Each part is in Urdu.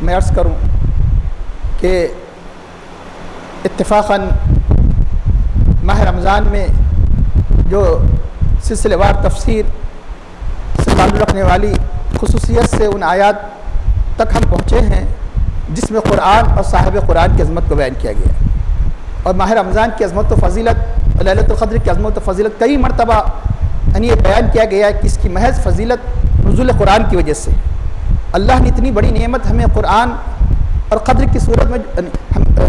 میں عرض کروں کہ اتفاقاً ماہ رمضان میں جو سلسلہ وار تفسیر سے تعلق رکھنے والی خصوصیت سے ان آیات تک ہم پہنچے ہیں جس میں قرآن اور صاحب قرآن کی عظمت کو بیان کیا گیا، اور ماہ رمضان کی عظمت و فضیلت اور لیلۃ القدر کی عظمت و فضیلت کئی مرتبہ یہ بیان کیا گیا ہے کہ اس کی محض فضیلت نزول قرآن کی وجہ سے اللہ نے اتنی بڑی نعمت ہمیں قرآن اور قدر کی صورت میں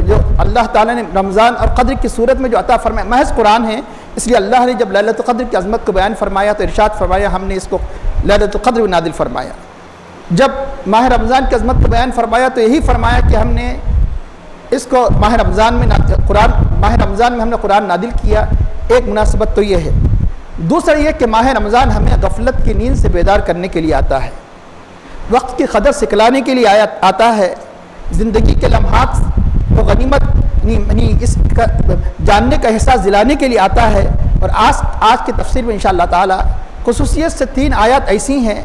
جو اللہ تعالیٰ نے رمضان اور قدر کی صورت میں جو عطا فرمایا محض قرآن ہے، اس لیے اللہ نے جب لیلۃ القدر کی عظمت کو بیان فرمایا تو ارشاد فرمایا ہم نے اس کو لیلۃ القدر میں نازل فرمایا۔ جب ماہ رمضان کی عظمت کو بیان فرمایا تو یہی فرمایا کہ ہم نے اس کو ماہ رمضان میں ہم نے قرآن نازل کیا۔ ایک مناسبت تو یہ ہے، دوسرا یہ کہ ماہ رمضان ہمیں غفلت کی نیند سے بیدار کرنے کے لیے آتا ہے، وقت کی قدر سکھلانے کے لیے آتا ہے، زندگی کے لمحات کو غنیمت اس کا جاننے کا احساس دلانے کے لیے آتا ہے۔ اور آج کی تفسیر میں انشاءاللہ تعالی خصوصیت سے 3 آیات ایسی ہیں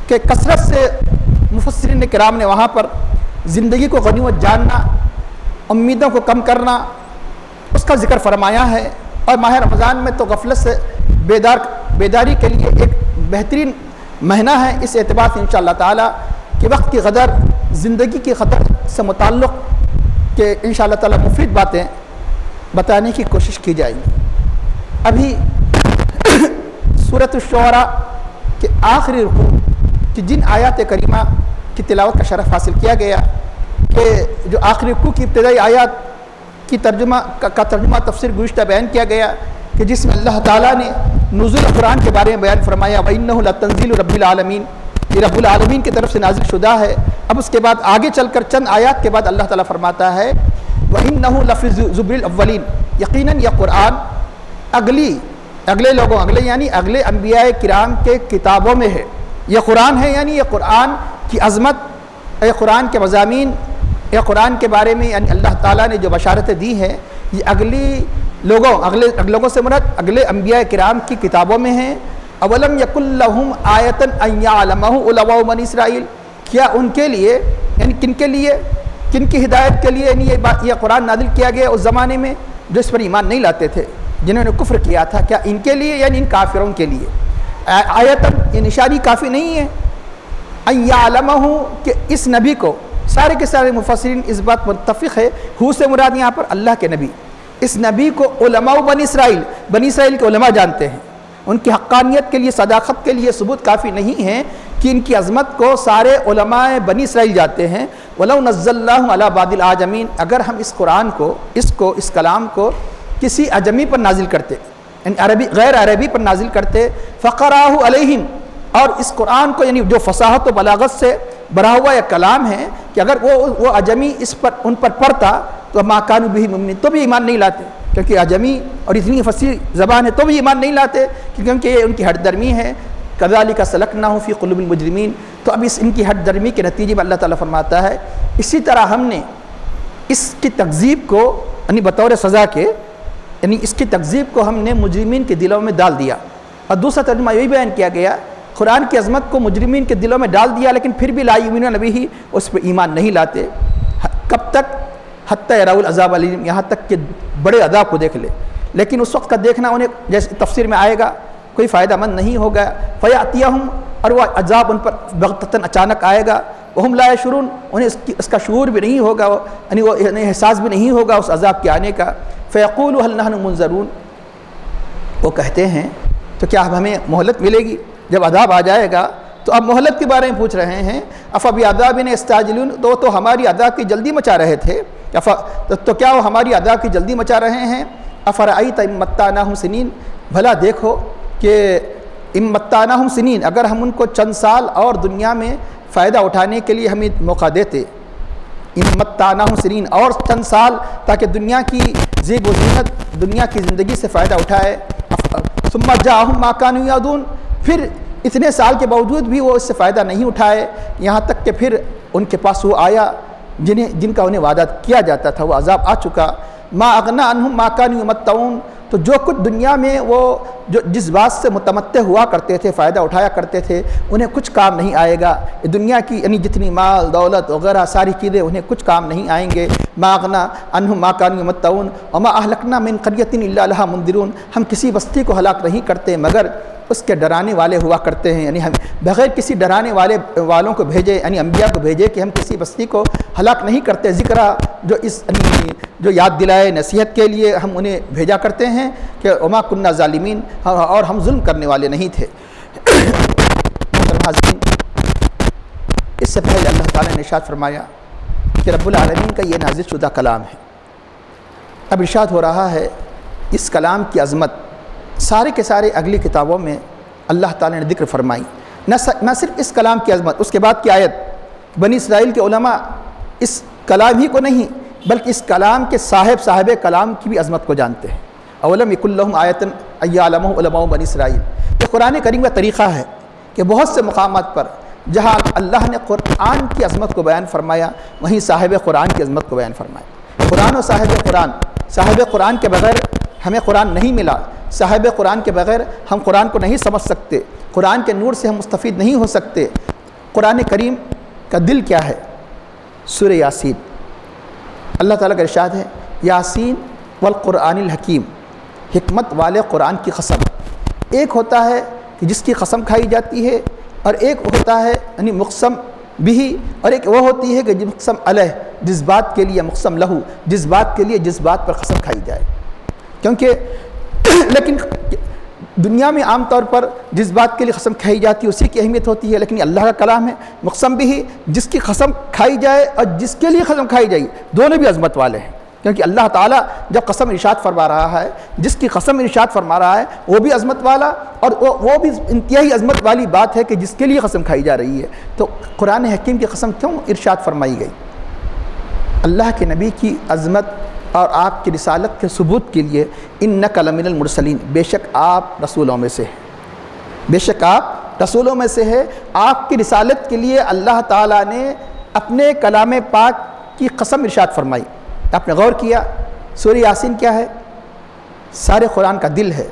کہ کثرت سے مفسرین کرام نے وہاں پر زندگی کو غنیمت جاننا، امیدوں کو کم کرنا، اس کا ذکر فرمایا ہے۔ اور ماہ رمضان میں تو غفلت سے بیداری کے لیے ایک بہترین مہینہ ہے، اس اعتبار سے انشاءاللہ تعالی کہ وقت کی قدر، زندگی کی قدر سے متعلق کہ انشاءاللہ تعالی مفید باتیں بتانے کی کوشش کی جائے گی۔ ابھی سورۃ الشعراء کے آخری رکوع کی جن آیات کریمہ کی تلاوت کا شرف حاصل کیا گیا کہ جو آخری رکوع کی ابتدائی آیات کی ترجمہ تفسیر گزشتہ بیان کیا گیا کہ جس میں اللہ تعالیٰ نے نزول قرآن کے بارے میں بیان فرمایا وَإِنَّهُ لَتَنزِيلُ رَبِّ الْعَالَمِينَ، یہ رب العالمین کی طرف سے نازل شدہ ہے۔ اب اس کے بعد آگے چل کر چند آیات کے بعد اللہ تعالیٰ فرماتا ہے وَإِنَّهُ لَفِي زُبُرِ الْأَوَّلِينَ، یقیناً یہ قرآن اگلے یعنی اگلے انبیاء کرام کے کتابوں میں ہے۔ یہ قرآن ہے یعنی یہ قرآن کی عظمت، یہ قرآن کے مضامین، یہ قرآن کے بارے میں یعنی اللہ تعالیٰ نے جو بشارتیں دی ہیں یہ اگلے لوگوں سے مراد اگلے انبیاء کرام کی کتابوں میں ہیں۔ اولم یکن لہم آیۃ ان یعلمہ علماء بنی اسرائیل، کیا ان کے لیے یعنی کن کی ہدایت کے لیے یعنی یہ قرآن نازل کیا گیا اس زمانے میں جو اس پر ایمان نہیں لاتے تھے، جنہوں نے کفر کیا تھا، کیا ان کے لیے یعنی ان کافروں کے لیے آیتاً یہ نشانی کافی نہیں ہے ان یعلمہ کہ اس نبی کو، سارے کے سارے مفسرین اس بات متفق ہے، ہو سے مراد یہاں پر اللہ کے نبی، اس نبی کو علماء بنی اسرائیل کے علماء جانتے ہیں۔ ان کی حقانیت کے لیے، صداقت کے لیے ثبوت کافی نہیں ہے کہ ان کی عظمت کو سارے علماء بنی اسرائیل جانتے ہیں۔ وَلَوْ نَزَّلْنَاهُ عَلَى بَعْضِ الْأَعْجَمِينَ، اگر ہم اس قرآن کو اس کلام کو کسی اجمی پر نازل کرتے یعنی غیر عربی پر نازل کرتے فَقَرَاهُ عَلَيْهِمْ، اور اس قرآن کو یعنی جو فصاحت و بلاغت سے بھرا ہوا یہ کلام ہے کہ اگر وہ اجمی ان پر پڑھتا تو مَا كَانُوا بِهِ مُؤْمِنِينَ، تو بھی ایمان نہیں لاتے، کیونکہ اجمی اور اتنی فصیح زبان ہے تو بھی ایمان نہیں لاتے کیونکہ یہ ان کی ہٹ درمی ہے۔ كَذَلِكَ سَلَكْنَاهُ فِي قُلُوبِ الْمُجْرِمِينَ، تو اب ان کی ہٹ درمی کے نتیجے میں اللہ تعالیٰ فرماتا ہے اسی طرح ہم نے اس کی تکذیب کو یعنی بطور سزا کے یعنی اس کی تکذیب کو ہم نے مجرمین کے دلوں میں ڈال دیا۔ اور دوسرا ترجمہ یہی بیان کیا گیا قرآن کی عظمت کو مجرمین کے دلوں میں ڈال دیا لیکن پھر بھی لا یؤمنون بہ، اس پہ ایمان نہیں لاتے۔ کب تک؟ حتی یروا العذاب العلیم، یہاں تک کہ بڑے عذاب کو دیکھ لے، لیکن اس وقت کا دیکھنا انہیں جیسے تفسیر میں آئے گا کوئی فائدہ مند نہیں ہوگا۔ فیاتیہم، اور وہ عذاب ان پر بغتتاً اچانک آئے گا، وہم لا یشعرون، انہیں اس کا شعور بھی نہیں ہوگا، یعنی وہ انہیں احساس بھی نہیں ہوگا اس عذاب کے آنے کا۔ فیقولوا هل نحن منظرون، وہ کہتے ہیں تو کیا اب ہمیں مہلت ملے گی؟ جب عذاب آ جائے گا تو اب مہلت کے بارے میں پوچھ رہے ہیں۔ افبعذابنا یستعجلون، تو ہماری عذاب کی جلدی مچا رہے تھے، تو کیا وہ ہماری عذاب کی جلدی مچا رہے ہیں؟ افرأیت ان متعناہم سنین، بھلا دیکھو کہ ان متعناہم سنین، اگر ہم ان کو چند سال اور دنیا میں فائدہ اٹھانے کے لیے ہمیں موقع دیتے، ان متعناہم سنین، اور چند سال تاکہ دنیا کی زیب و زینت، دنیا کی زندگی سے فائدہ اٹھائے۔ ثم جاءہم ما کانوا یعدون، پھر اتنے سال کے باوجود بھی وہ اس سے فائدہ نہیں اٹھائے، یہاں تک کہ پھر ان کے پاس وہ آیا جن کا انہیں وعدہ کیا جاتا تھا، وہ عذاب آ چکا۔ ما اغنی عنہم ما کانوا یمتعون، تو جو کچھ دنیا میں وہ جس بات سے متمتع ہوا کرتے تھے، فائدہ اٹھایا کرتے تھے، انہیں کچھ کام نہیں آئے گا۔ دنیا کی یعنی جتنی مال دولت وغیرہ ساری چیزیں انہیں کچھ کام نہیں آئیں گے۔ ما اغنی عنہم ما کانوا یمتعون وما اہلکنا من قریۃ الا لہا منذرون، ہم کسی بستی کو ہلاک نہیں کرتے مگر اس کے ڈرانے والے ہوا کرتے ہیں، یعنی ہم بغیر کسی ڈرانے والوں کو بھیجے، یعنی انبیاء کو بھیجے کہ ہم کسی بستی کو ہلاک نہیں کرتے۔ ذکر جو یاد دلائے نصیحت کے لیے ہم انہیں بھیجا کرتے ہیں کہ وما کننا ظالمین، اور ہم ظلم کرنے والے نہیں تھے۔ حاضرین، اس سے پہلے اللہ تعالیٰ نے ارشاد فرمایا کہ رب العالمین کا یہ نازل شدہ کلام ہے۔ اب ارشاد ہو رہا ہے اس کلام کی عظمت سارے کے سارے اگلی کتابوں میں اللہ تعالیٰ نے ذکر فرمائی، نہ صرف اس کلام کی عظمت، اس کے بعد کی آیت بنی اسرائیل کے علماء اس کلام ہی کو نہیں بلکہ اس کلام کے صاحب کلام کی بھی عظمت کو جانتے ہیں۔ اولم یکن لہم آیۃ ان یعلمہ علماء بنی اسرائیل، یہ قرآن کریم کا طریقہ ہے کہ بہت سے مقامات پر جہاں اللہ نے قرآن کی عظمت کو بیان فرمایا وہیں صاحب قرآن کی عظمت کو بیان فرمایا۔ قرآن و صاحب قرآن کے بغیر ہمیں قرآن نہیں ملا، صاحب قرآن کے بغیر ہم قرآن کو نہیں سمجھ سکتے، قرآن کے نور سے ہم مستفید نہیں ہو سکتے۔ قرآن کریم کا دل کیا ہے؟ سورہ یاسین، اللہ تعالیٰ کا ارشاد ہے یاسین والقرآن الحکیم، حکمت والے قرآن کی قسم۔ ایک ہوتا ہے کہ جس کی قسم کھائی جاتی ہے، اور ایک ہوتا ہے یعنی مقسم بھی، اور ایک وہ ہوتی ہے کہ مقسم علیہ، جس بات کے لیے مقسم لہو، جس بات کے لیے جس بات پر قسم کھائی جائے۔ کیونکہ لیکن دنیا میں عام طور پر جس بات کے لیے قسم کھائی جاتی ہے اسی کی اہمیت ہوتی ہے، لیکن اللہ کا کلام ہے مقسم بھی، جس کی قسم کھائی جائے اور جس کے لیے قسم کھائی جائے دونوں بھی عظمت والے ہیں۔ کیونکہ اللہ تعالیٰ جب قسم ارشاد فرما رہا ہے، جس کی قسم ارشاد فرما رہا ہے وہ بھی عظمت والا، اور وہ بھی انتہائی عظمت والی بات ہے کہ جس کے لیے قسم کھائی جا رہی ہے۔ تو قرآن حکیم کی قسم کیوں ارشاد فرمائی گئی؟ اللہ کے نبی کی عظمت اور آپ کی رسالت کے ثبوت کے لیے انک لمن المرسلین، بے شک آپ رسولوں میں سے ہیں، بے شک آپ رسولوں میں سے ہے۔ آپ کی رسالت کے لیے اللہ تعالیٰ نے اپنے کلام پاک کی قسم ارشاد فرمائی۔ آپ نے غور کیا سورہ یاسین کیا ہے؟ سارے قرآن کا دل ہے،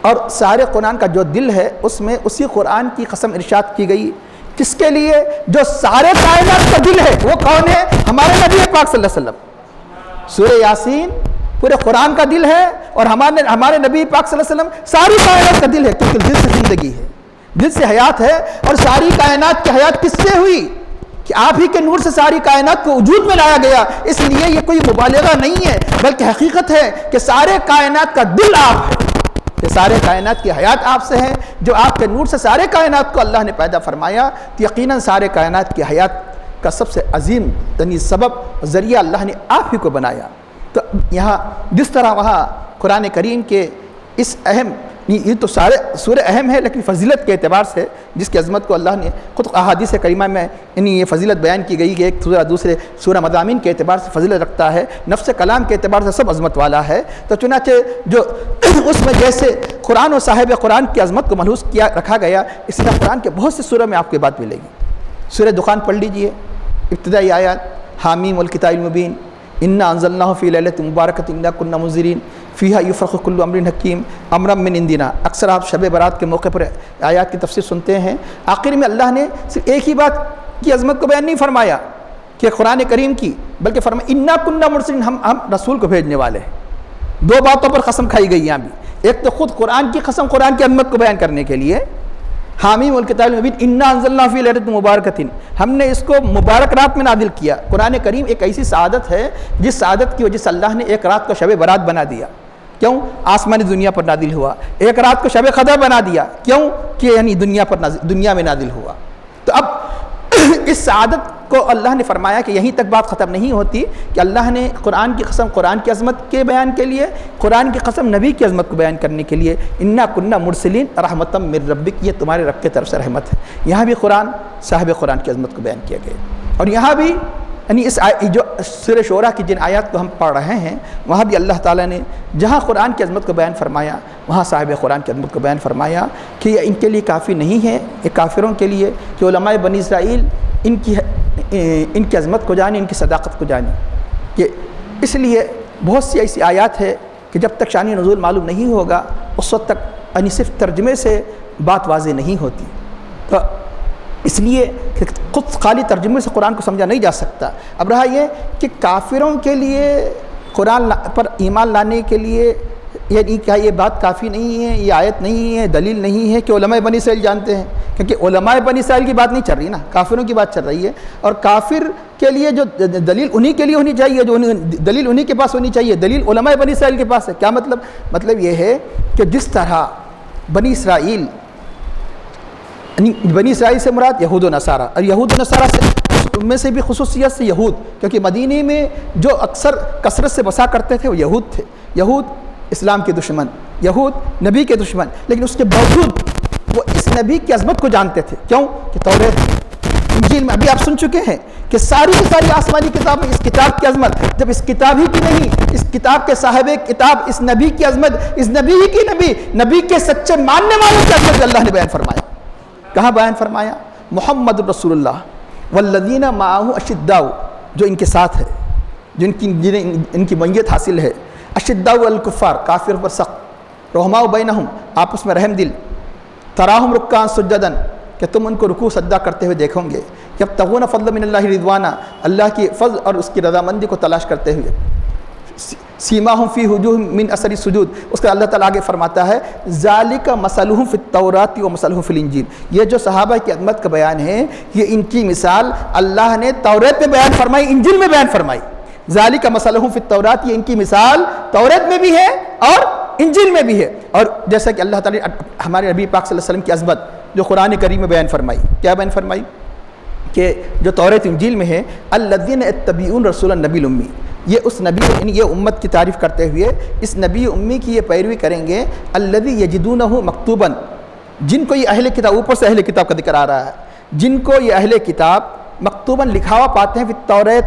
اور سارے قرآن کا جو دل ہے اس میں اسی قرآن کی قسم ارشاد کی گئی۔ کس کے لیے؟ جو سارے کائنات کا دل ہے، وہ کون ہے؟ ہمارے نبی پاک صلی اللہ علیہ وسلم۔ سورہ یاسین پورے قرآن کا دل ہے، اور ہمارے نبی پاک صلی اللہ علیہ وسلم ساری کائنات کا دل ہے، کیونکہ دل سے زندگی ہے، دل سے حیات ہے۔ اور ساری کائنات کی حیات کس سے ہوئی؟ کہ آپ ہی کے نور سے ساری کائنات کو وجود میں لایا گیا۔ اس لیے یہ کوئی مبالغہ نہیں ہے بلکہ حقیقت ہے کہ سارے کائنات کا دل آپ ہے، کہ سارے کائنات کی حیات آپ سے ہے۔ جو آپ کے نور سے سارے کائنات کو اللہ نے پیدا فرمایا، تو یقیناً سارے کائنات کی حیات کا سب سے عظیم یعنی سبب ذریعہ اللہ نے آپ ہی کو بنایا۔ تو یہاں جس طرح وہاں قرآن کریم کے اس اہم، یہ تو سارے سورہ اہم ہے لیکن فضیلت کے اعتبار سے جس کی عظمت کو اللہ نے خود احادیث کریمہ میں یہ فضیلت بیان کی گئی کہ ایک سورہ دوسرے سورہ مضامین کے اعتبار سے فضیلت رکھتا ہے، نفس کلام کے اعتبار سے سب عظمت والا ہے۔ تو چنانچہ جو اس میں جیسے قرآن و صاحب قرآن کی عظمت کو ملحوظ کیا رکھا گیا، اسی طرح قرآن کے بہت سے سورہ میں آپ کو بات ملے گی۔ سورہ دخان پڑھ لیجئے، ابتدائی آیات حامیم والکتاب المبین، انا انزلناہ فی لیلۃ مبارکۃ انا کنا منذرین فیہا یفرق کل امر حکیم امرا من عندنا۔ اکثر آپ شب برات کے موقع پر آیات کی تفسیر سنتے ہیں۔ آخر میں اللہ نے صرف ایک ہی بات کی عظمت کو بیان نہیں فرمایا کہ قرآن کریم کی، بلکہ فرمایا انا کنا مرسلین، ہم رسول کو بھیجنے والے ہیں۔ دو باتوں پر قسم کھائی گئی یہاں بھی، ایک تو خود قرآن کی قسم قرآن کی عظمت کو بیان کرنے کے لیے، حامیم والکتاب المبین انا انزلنا فی لیلۃ مبارکۃ، ہم نے اس کو مبارک رات میں نازل کیا۔ قرآن کریم ایک ایسی سعادت ہے جس سعادت کی وجہ سے اللہ نے ایک رات کو شب برات بنا دیا۔ کیوں؟ آسمانی دنیا پر نازل ہوا۔ ایک رات کو شب قدر بنا دیا، کیوں؟ کہ یعنی دنیا میں نازل ہوا۔ تو اب اس سعادت کو اللہ نے فرمایا کہ یہیں تک بات ختم نہیں ہوتی، کہ اللہ نے قرآن کی قسم قرآن کی عظمت کے بیان کے لیے، قرآن کی قسم نبی کی عظمت کو بیان کرنے کے لیے، انا کنا مرسلین رحمتا من ربک، یہ تمہارے رب کی طرف سے رحمت ہے۔ یہاں بھی قرآن صاحب قرآن کی عظمت کو بیان کیا گیا، اور یہاں بھی یعنی اس جو سورہ شعراء کی جن آیات کو ہم پڑھ رہے ہیں وہاں بھی اللہ تعالیٰ نے جہاں قرآن کی عظمت کو بیان فرمایا وہاں صاحب قرآن کی عظمت کو بیان فرمایا کہ یہ ان کے لیے کافی نہیں ہے، یہ کافروں کے لیے کہ علماء بنی اسرائیل ان کی عظمت کو جانے، ان کی صداقت کو جانے۔ کہ اس لیے بہت سی ایسی آیات ہے کہ جب تک شان نزول معلوم نہیں ہوگا اس وقت تک یعنی صرف ترجمے سے بات واضح نہیں ہوتی. تو اس لیے کہ خود خالی ترجمے سے قرآن کو سمجھا نہیں جا سکتا. اب رہا یہ کہ کافروں کے لیے قرآن پر ایمان لانے کے لیے یعنی کیا یہ بات کافی نہیں ہے، یہ آیت نہیں ہے، دلیل نہیں ہے کہ علماء بنی اسرائیل جانتے ہیں؟ کیونکہ علماء بنی اسرائیل کی بات نہیں چل رہی نا، کافروں کی بات چل رہی ہے. اور کافر کے لیے جو دلیل انہی کے لیے ہونی چاہیے، جو دلیل انہی کے پاس ہونی چاہیے. دلیل علماء بنی اسرائیل کے پاس ہے. کیا مطلب؟ مطلب یہ ہے کہ جس طرح بنی اسرائیل سے مراد یہود و نصارہ، اور یہود و نصارہ سے میں سے بھی خصوصیت سے یہود، کیونکہ مدینے میں جو اکثر کثرت سے بسا کرتے تھے وہ یہود تھے. یہود اسلام کے دشمن، یہود نبی کے دشمن، لیکن اس کے باوجود وہ اس نبی کی عظمت کو جانتے تھے. کیوں؟ کہ توریت انجیل میں ابھی آپ سن چکے ہیں کہ ساری کی ساری آسمانی کتاب میں اس کتاب کی عظمت، جب اس کتاب ہی کی نہیں، اس کتاب کے صاحب کتاب، اس نبی کی عظمت، اس نبی ہی کی نبی کے سچے ماننے والوں کی عظمت اللہ نے بیان فرمایا. کہاں بیان فرمایا؟ محمد رسول اللہ والذین معہ اشداء، جو ان کے ساتھ ہے، جنہیں ان کی میت حاصل ہے. اشداء الکفار، کافر پر سخت. رحماء بینہم، آپس میں رحم دل. تراہم رکعان سجدن، کہ تم ان کو رکوع سجدہ کرتے ہوئے دیکھو گے. یبتغون فضلا من اللہ رضوانا، اللہ کی فضل اور اس کی رضامندی کو تلاش کرتے ہوئے. سیماہم فی وجوہہم من اثر السجود، اس کا اللہ تعالیٰ آگے فرماتا ہے ذالک مثلہم فی التوراۃ و مثلہم فی الانجیل. یہ جو صحابہ کی عظمت کا بیان ہے، یہ ان کی مثال اللہ نے توریت میں بیان فرمائی، انجیل میں بیان فرمائی. ذالک مثلہم فی التوراۃ، یہ ان کی مثال توریت میں بھی ہے اور انجیل میں بھی ہے. اور جیسا کہ اللہ تعالیٰ نے ہمارے نبی پاک صلی اللہ علیہ وسلم کی عظمت جو قرآن کریم میں بیان فرمائی، کیا بیان فرمائی؟ کہ جو توریت انجیل میں ہے، الذین یتبعون رسول النبی الامی، یہ اس نبی، یہ امت کی تعریف کرتے ہوئے اس نبی امی کی یہ پیروی کریں گے. الذی یجدونہ مکتوبا، جن کو یہ اہل کتاب، اوپر سے اہل کتاب کا ذکر آ رہا ہے، جن کو یہ اہل کتاب مکتوباً لکھا ہوا پاتے ہیں فی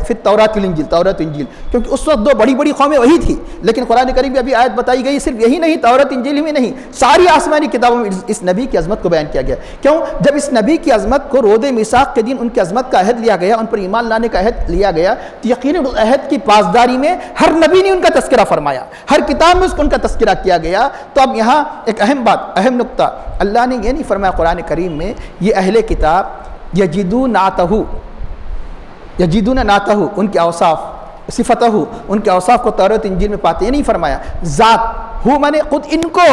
التوراۃ والانجیل، توریت انجیل. کیونکہ اس وقت دو بڑی بڑی قومیں وہی تھی، لیکن قرآن کریم میں ابھی آیت بتائی گئی صرف یہی نہیں، توریت انجیل ہی میں نہیں، ساری آسمانی کتابوں میں اس نبی کی عظمت کو بیان کیا گیا. کیوں؟ جب اس نبی کی عظمت کو رود میثاق کے دن ان کی عظمت کا عہد لیا گیا، ان پر ایمان لانے کا عہد لیا گیا، تو یقیناً اس عہد کی پاسداری میں ہر نبی نے ان کا تذکرہ فرمایا، ہر کتاب میں ان کا تذکرہ کیا گیا. تو اب یہاں ایک اہم بات، اہم نقطہ، اللہ نے یہ نہیں فرمایا قرآن کریم میں یہ اہل کتاب یجدون نعتہ، ان کے اوصاف، صفتہ، ان کے اوصاف کو توریت انجیل میں پاتے. یہ نہیں فرمایا ذات ہو مانے خود ان کو،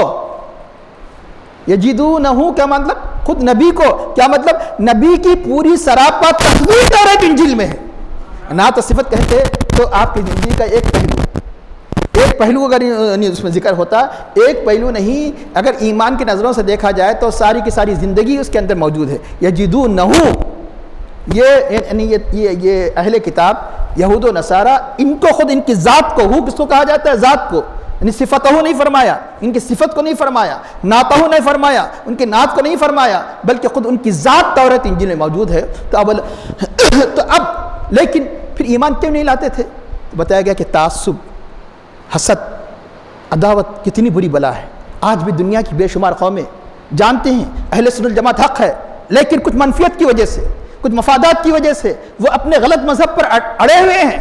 یجدونہ کیا مطلب؟ خود نبی کو. کیا مطلب؟ نبی کی پوری سراپا تصویر توریت انجیل میں ہے. نعت صفت کہتے تو آپ کی زندگی کا ایک پہلو اگر اس میں ذکر ہوتا، ایک پہلو نہیں، اگر ایمان کی نظروں سے دیکھا جائے تو ساری کی ساری زندگی اس کے اندر موجود ہے. یجدونہ، یہ اہل کتاب یہود و نصارہ، ان کو خود ان کی ذات کو، کس کو کہا جاتا ہے؟ ذات کو. یعنی صفتہ نہیں فرمایا، ان کی صفت کو نہیں فرمایا، نعتہ نہیں فرمایا، ان کے نعت کو نہیں فرمایا، بلکہ خود ان کی ذات توریت انجیل میں موجود ہے. تو اب لیکن پھر ایمان کیوں نہیں لاتے تھے؟ بتایا گیا کہ تعصب، حسد، عداوت کتنی بری بلا ہے. آج بھی دنیا کی بے شمار قومیں جانتے ہیں اہل سنت الجماعت حق ہے، لیکن کچھ منفیت کی وجہ سے، کچھ مفادات کی وجہ سے وہ اپنے غلط مذہب پر اڑے ہوئے ہیں.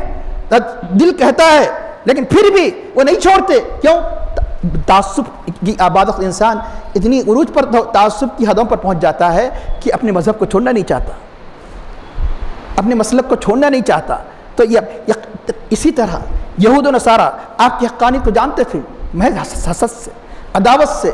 دل کہتا ہے لیکن پھر بھی وہ نہیں چھوڑتے. کیوں؟ تعصب کی آبادت انسان اتنی عروج پر تعصب کی حدوں پر پہنچ جاتا ہے کہ اپنے مذہب کو چھوڑنا نہیں چاہتا، اپنے مسلک کو چھوڑنا نہیں چاہتا. تو اسی طرح یہود و نصارہ آپ کی حقانیت کو جانتے تھے، محض حسد سے، عداوت سے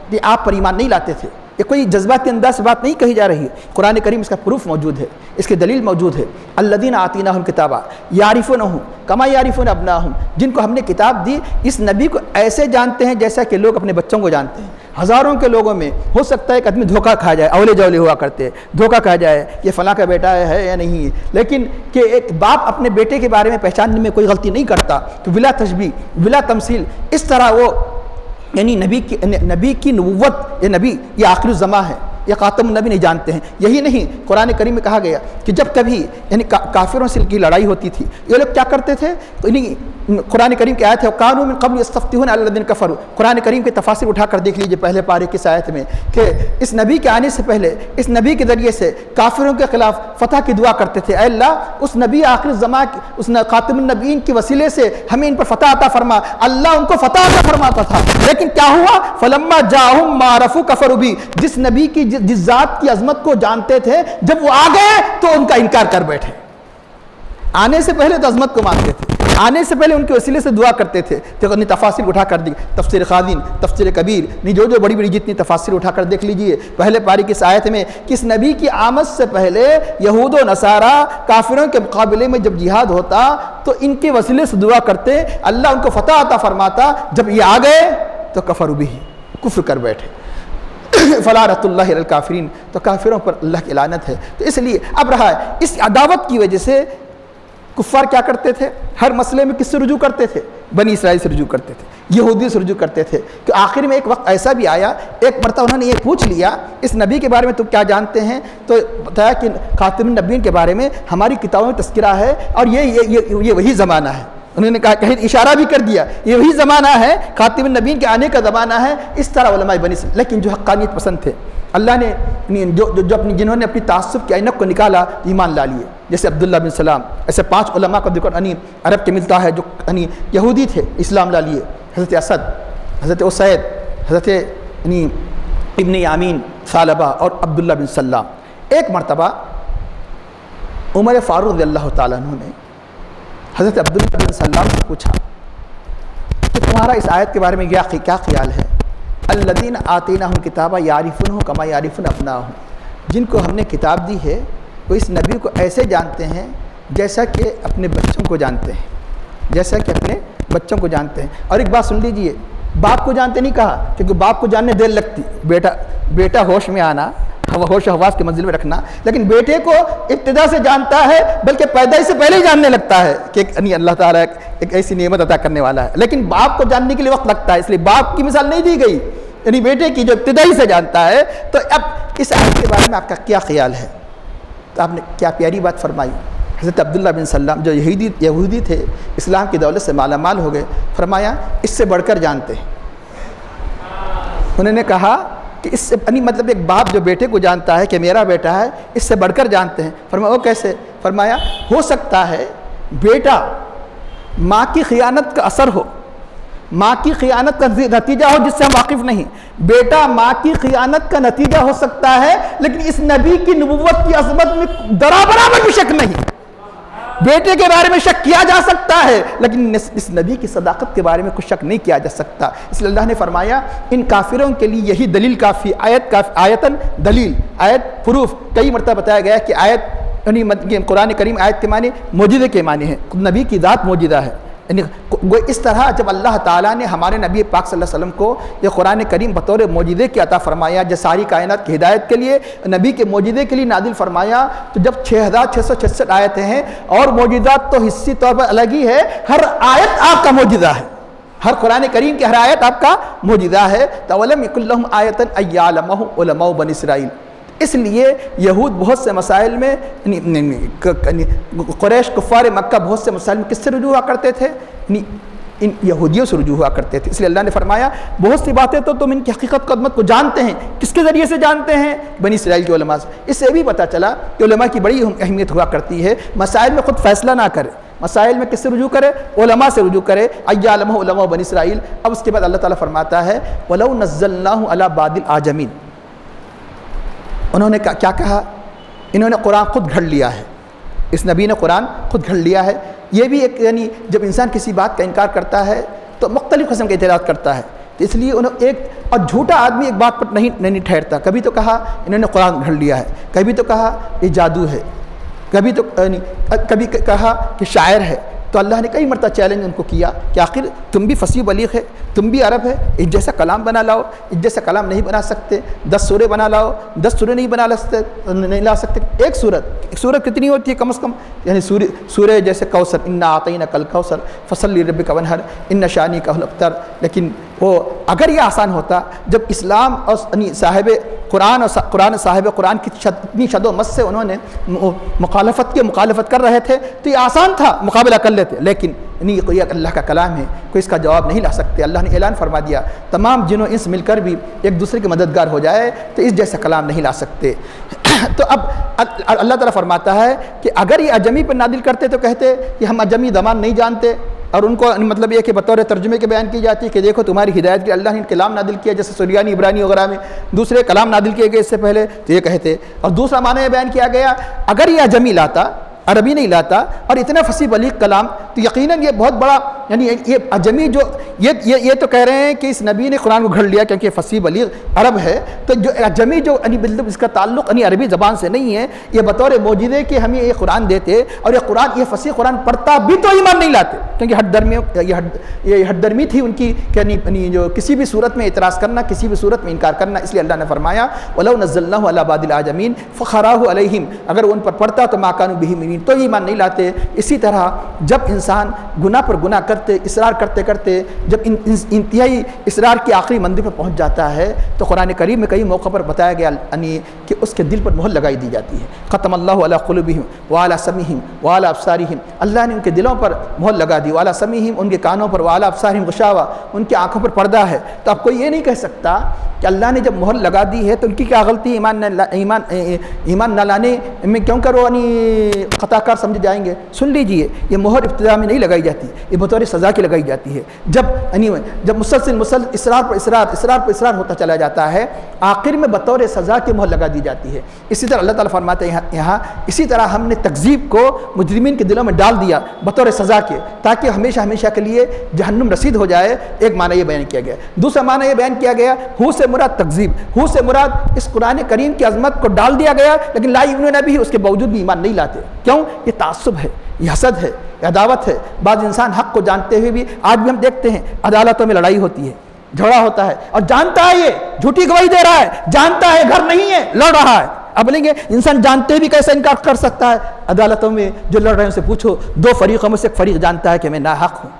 کہ آپ پر ایمان نہیں لاتے تھے. یہ کوئی جذباتی انداز سے بات نہیں کہی جا رہی ہے، قرآن کریم اس کا پروف موجود ہے، اس کی دلیل موجود ہے. الذین آتیناہم کتابا یعرفونہ کما یعرفون ابناہم، جن کو ہم نے کتاب دی اس نبی کو ایسے جانتے ہیں جیسا کہ لوگ اپنے بچوں کو جانتے ہیں. ہزاروں کے لوگوں میں ہو سکتا ہے ایک آدمی دھوکہ کھا جائے، اولے جولے ہوا کرتے، دھوکہ کھا جائے یہ فلاں کا بیٹا ہے یا نہیں، لیکن کہ ایک باپ اپنے بیٹے کے بارے میں پہچاننے میں کوئی غلطی نہیں کرتا تو بلا تشبیہ بلا تمثیل اس طرح وہ یعنی نبی کی نبوت، یہ نبی یہ آخر الزماں ہے، یہ خاتم النبی نہیں جانتے ہیں. یہی نہیں، قرآن کریم میں کہا گیا کہ جب کبھی یعنی کافروں سے کی لڑائی ہوتی تھی، یہ لوگ کیا کرتے تھے؟ قرآن کریم کی آیت ہے وَقَالُوا مِن قَبْلُ يَسْتَفْتِحُونَ عَلَى الَّذِينَ كَفَرُوا. قرآن کریم کے تفاسیر اٹھا کر دیکھ لیجئے پہلے پارے کی آیت میں کہ اس نبی کے آنے سے پہلے اس نبی کے ذریعے سے کافروں کے خلاف فتح کی دعا کرتے تھے. اے اللہ اس نبی آخر زمان اس خاتم النبیین کی وسیلے سے ہمیں ان پر فتح عطا فرما. اللہ ان کو فتح عطا فرماتا تھا لیکن کیا ہوا؟ فَلَمَّا جَاءَهُم مَّا عَرَفُوا كَفَرُوا بِهِ. جس نبی کی جس ذات کی عظمت کو جانتے تھے جب وہ آ گئے تو ان کا انکار کر بیٹھے. آنے سے پہلے تو عظمت کو مانتے تھے, آنے سے پہلے ان کے وسیلے سے دعا کرتے تھے. تو تفاسیر اٹھا کر دی, تفسیر خازن, تفسیر کبیر, جو بڑی بڑی جتنی تفاسیر اٹھا کر دیکھ لیجئے پہلے پاری کی اس آیت میں کہ اس نبی کی آمد سے پہلے یہود و نصارہ کافروں کے مقابلے میں جب جہاد ہوتا تو ان کے وسیلے سے دعا کرتے, اللہ ان کو فتح عطا فرماتا. جب یہ آ گئے تو کفروا بہ, کفر کر بیٹھے. فلعنۃ اللہ علی الکافرین, تو کافروں پر اللہ کی لعنت ہے. تو اس لیے اب رہا ہے اس عداوت کی وجہ سے کفار کیا کرتے تھے؟ ہر مسئلے میں کس سے رجوع کرتے تھے؟ بنی اسرائیل سے رجوع کرتے تھے, یہودی سے رجوع کرتے تھے. کہ آخر میں ایک وقت ایسا بھی آیا, ایک مرتبہ انہوں نے یہ پوچھ لیا اس نبی کے بارے میں تم کیا جانتے ہیں؟ تو بتایا کہ خاتم النبیین کے بارے میں ہماری کتابوں میں تذکرہ ہے اور یہ وہی زمانہ ہے. انہوں نے کہا کہیں اشارہ بھی کر دیا یہ وہی زمانہ ہے, خاتم النبیین کے آنے کا زمانہ ہے. اس طرح علماء بنی اسرائیل, لیکن جو حقانیت پسند تھے اللہ نے جنہوں نے اپنی تعصب کے اینک کو نکالا ایمان لا لیے. جیسے عبداللہ بن سلام, ایسے 5 علماء کا ذکر عرب کے ملتا ہے جو یہودی تھے, اسلام لا لیے. حضرت اسد, حضرت اسید, حضرت ابن یامین ثعلبہ اور عبداللہ بن سلام. ایک مرتبہ عمر فاروق رضی اللہ تعالیٰ عنہ نے حضرت عبداللہ بن سلام سے پوچھا کہ تمہارا اس آیت کے بارے میں کیا خیال ہے؟ الذین آتیناہم کتابا یعرفونہ کما یعرفون ابناءہم. جن کو ہم نے کتاب دی ہے وہ اس نبی کو ایسے جانتے ہیں جیسا کہ اپنے بچوں کو جانتے ہیں, جیسا کہ اپنے بچوں کو جانتے ہیں. اور ایک بات سن لیجئے, باپ کو جانتے نہیں کہا کیونکہ باپ کو جاننے دیر لگتی, بیٹا ہوش میں آنا, ہوش و حواس کے منزل میں رکھنا, لیکن بیٹے کو ابتدا سے جانتا ہے بلکہ پیدائش سے پہلے ہی جاننے لگتا ہے کہ اللہ تعالیٰ ایک ایسی نعمت عطا کرنے والا ہے. لیکن باپ کو جاننے کے لیے وقت لگتا ہے, اس لیے باپ کی مثال نہیں دی گئی, یعنی بیٹے کی جو ابتدائی سے جانتا ہے. تو اب اس آیت کے بارے میں آپ کا کیا خیال ہے؟ تو آپ نے کیا پیاری بات فرمائی. حضرت عبداللہ بن سلام جو یہودی تھے, اسلام کی دولت سے مالا مال ہو گئے, فرمایا اس سے بڑھ کر جانتے ہیں. انہوں نے کہا کہ اس سے مطلب ایک باپ جو بیٹے کو جانتا ہے کہ میرا بیٹا ہے, اس سے بڑھ کر جانتے ہیں. فرمایا وہ کیسے؟ فرمایا ہو سکتا ہے بیٹا ماں کی خیانت کا اثر ہو, ماں کی خیانت کا نتیجہ ہو جس سے ہم واقف نہیں. بیٹا ماں کی خیانت کا نتیجہ ہو سکتا ہے لیکن اس نبی کی نبوت کی عظمت میں برابر بھی شک نہیں. بیٹے کے بارے میں شک کیا جا سکتا ہے لیکن اس نبی کی صداقت کے بارے میں کچھ شک نہیں کیا جا سکتا. اس لیے اللہ نے فرمایا ان کافروں کے لیے یہی دلیل کافی, آیتن دلیل, آیت پروف. کئی مرتبہ بتایا گیا کہ آیت قرآن کریم آیت کے معنی موجودے کے معنی ہے, نبی کی ذات موجودہ ہے. یعنی وہ اس طرح جب اللہ تعالیٰ نے ہمارے نبی پاک صلی اللہ علیہ وسلم کو یہ قرآن کریم بطور معجزے کی عطا فرمایا, جو ساری کائنات کی ہدایت کے لیے نبی کے معجزے کے لیے نازل فرمایا, تو جب 6666 آیتیں ہیں اور معجزات تو حصی طور پر الگ ہی ہے, ہر آیت آپ کا معجزہ ہے, ہر قرآن کریم کی ہر آیت آپ کا معجزہ ہے. تولم یکن لہم آیۃ ان یعلمہ علماء بنی اسرائیل. اس لیے یہود بہت سے مسائل میں, قریش کفار مکہ بہت سے مسائل میں کس سے رجوع ہوا کرتے تھے؟ ان یہودیوں سے رجوع ہوا کرتے تھے. اس لیے اللہ نے فرمایا بہت سی باتیں تو تم ان کی حقیقت قدمت کو جانتے ہیں. کس کے ذریعے سے جانتے ہیں؟ بنی اسرائیل کے علماء سے. اس سے بھی پتہ چلا کہ علماء کی بڑی اہمیت ہوا کرتی ہے. مسائل میں خود فیصلہ نہ کرے, مسائل میں کس سے رجوع کرے؟ علماء سے رجوع کرے. ایعلمہ علماء بنی اسرائیل. اب اس کے بعد اللہ تعالیٰ فرماتا ہے وَلَوْ نَزَّلْنَاهُ عَلَى بَعْضِ الْأَعْجَمِينَ. انہوں نے کیا کہا؟ انہوں نے قرآن خود گھڑ لیا ہے, اس نبی نے قرآن خود گھڑ لیا ہے. یہ بھی ایک یعنی جب انسان کسی بات کا انکار کرتا ہے تو مختلف قسم کے اعتراض کرتا ہے, تو اس لیے انہوں ایک اور جھوٹا آدمی ایک بات پر نہیں ٹھہرتا. کبھی تو کہا انہوں نے قرآن گھڑ لیا ہے, کبھی تو کہا یہ جادو ہے, کبھی کہا کہ شاعر ہے. تو اللہ نے کئی مرتبہ چیلنج ان کو کیا کہ آخر تم بھی فصیح بلیغ ہے, تم بھی عرب ہے, ایک جیسا کلام بنا لاؤ. ایک جیسا کلام نہیں بنا سکتے, 10 سورے بنا لاؤ, 10 سورے نہیں لا سکتے. ایک سورت کتنی ہوتی ہے کم از کم؟ یعنی سورہ جیسے کوثر, انا اعطیناک الکوثر فصلی لربک وانحر ان شانئک هو الابتر. لیکن وہ اگر یہ آسان ہوتا, جب اسلام اور صاحب قرآن صاحب قرآن کی اتنی شد و مس سے انہوں نے مخالفت کر رہے تھے تو یہ آسان تھا, مقابلہ کر لیتے. لیکن نہیں کوئی اللہ کا کلام ہے، کوئی اس کا جواب نہیں لا سکتے۔ اللہ نے اعلان فرما دیا تمام جن و انس مل کر بھی ایک دوسرے کے مددگار ہو جائے تو اس جیسا کلام نہیں لا سکتے۔ تو اب اللہ تعالیٰ فرماتا ہے کہ اگر یہ اجمی پر نازل کرتے تو کہتے کہ ہم اجمی زبان نہیں جانتے، اور ان کو مطلب یہ کہ بطور ترجمے کے بیان کی جاتی ہے کہ دیکھو تمہاری ہدایت کے اللہ نے کلام نازل کیا، جیسے سریانی عبرانی وغیرہ میں دوسرے کلام نازل کیے گئے اس سے پہلے، تو یہ کہتے۔ اور دوسرا معنی یہ بیان کیا گیا اگر یہ اجمی لاتا، عربی نہیں لاتا، اور اتنا فصیح بلیغ کلام، تو یقیناً یہ بہت بڑا یعنی یہ اجمی جو یہ تو کہہ رہے ہیں کہ اس نبی نے قرآن کو گھڑ لیا کیونکہ فصیح بلیغ عرب ہے، تو جو اجمی جو بالکل اس کا تعلق عربی زبان سے نہیں ہے، یہ بطور معجزے کہ ہمیں یہ قرآن دیتے اور یہ قرآن یہ فصیح قرآن پڑھتا بھی تو ایمان نہیں لاتے، کیونکہ یہ حد درمی تھی ان کی کہ جو کسی بھی صورت میں اعتراض کرنا، کسی بھی صورت میں انکار کرنا۔ اس لیے اللہ نے فرمایا وَلَوْ نَزَّلْنَاهُ عَلَىٰ بَعْضِ الْأَعْجَمِينَ فَخَرَاهُ عَلَيْهِمْ، اگر ان پر پڑھتا تو مَا كَانُوا بِهِ مُؤْمِنِينَ، تو ایمان نہیں لاتے۔ اسی طرح جب انسان گناہ پر گناہ کرتے اصرار کرتے کرتے جب انتہائی اصرار کی آخری منزل پر پہنچ جاتا ہے تو قرآن کریم میں کئی موقع پر بتایا گیا کہ اس کے دل پر مہر لگائی دی جاتی ہے۔ ختم اللہ علی قلوبہم وعلی سمعہم وعلی ابصارہم، اللہ نے ان کے دلوں پر مہر لگا دی، وعلی سمعہم ان کے کانوں پر، وعلی ابصارہم غشاوہ ان کی آنکھوں پر پردہ ہے۔ تو اب کوئی یہ نہیں کہہ سکتا کہ اللہ نے جب مہر لگا دی ہے تو ان کی کیا غلطی، ایمان نہ لانے میں کیوں کرو خطا کار سمجھے جائیں گے۔ سن لیجئے یہ مہر ابتدا میں نہیں لگائی جاتی، یہ بطور سزا کی لگائی جاتی ہے۔ جب مسلسل اصرار پر اصرار ہوتا چلا جاتا ہے، آخر میں بطور سزا کی مہر لگا دی جاتی ہے۔ اسی طرح اللہ تعالیٰ فرماتے ہیں یہاں اسی طرح ہم نے تکذیب کو مجرمین کے دلوں میں ڈال دیا بطور سزا کے، تاکہ ہمیشہ ہمیشہ کے لیے جہنم رسید ہو جائے۔ ایک معنی یہ بیان کیا گیا۔ دوسرا معنی یہ بیان کیا گیا ہو سے مراد تکذیب، ہو سے مراد اس قرآن کریم کی عظمت کو ڈال دیا گیا لیکن لا یؤمنون بھی اس کے باوجود بھی ایمان نہیں لاتے۔ کیوں؟ یہ تعصب ہے، یہ حسد ہے، یہ عداوت ہے۔ بعض انسان حق کو جانتے ہوئے بھی آج بھی ہم دیکھتے ہیں عدالتوں میں لڑائی ہوتی ہے، جھگڑا ہوتا ہے، اور جانتا ہے یہ جھوٹی گواہی دے رہا ہے، جانتا ہے گھر نہیں ہے، لڑ رہا ہے۔ اب بولیں گے انسان جانتے بھی کیسے انکار کر سکتا ہے؟ عدالتوں میں جو لڑ رہے ہیں ان سے پوچھو، دو فریقوں میں سے ایک فریق جانتا ہے کہ میں ناحق ہوں،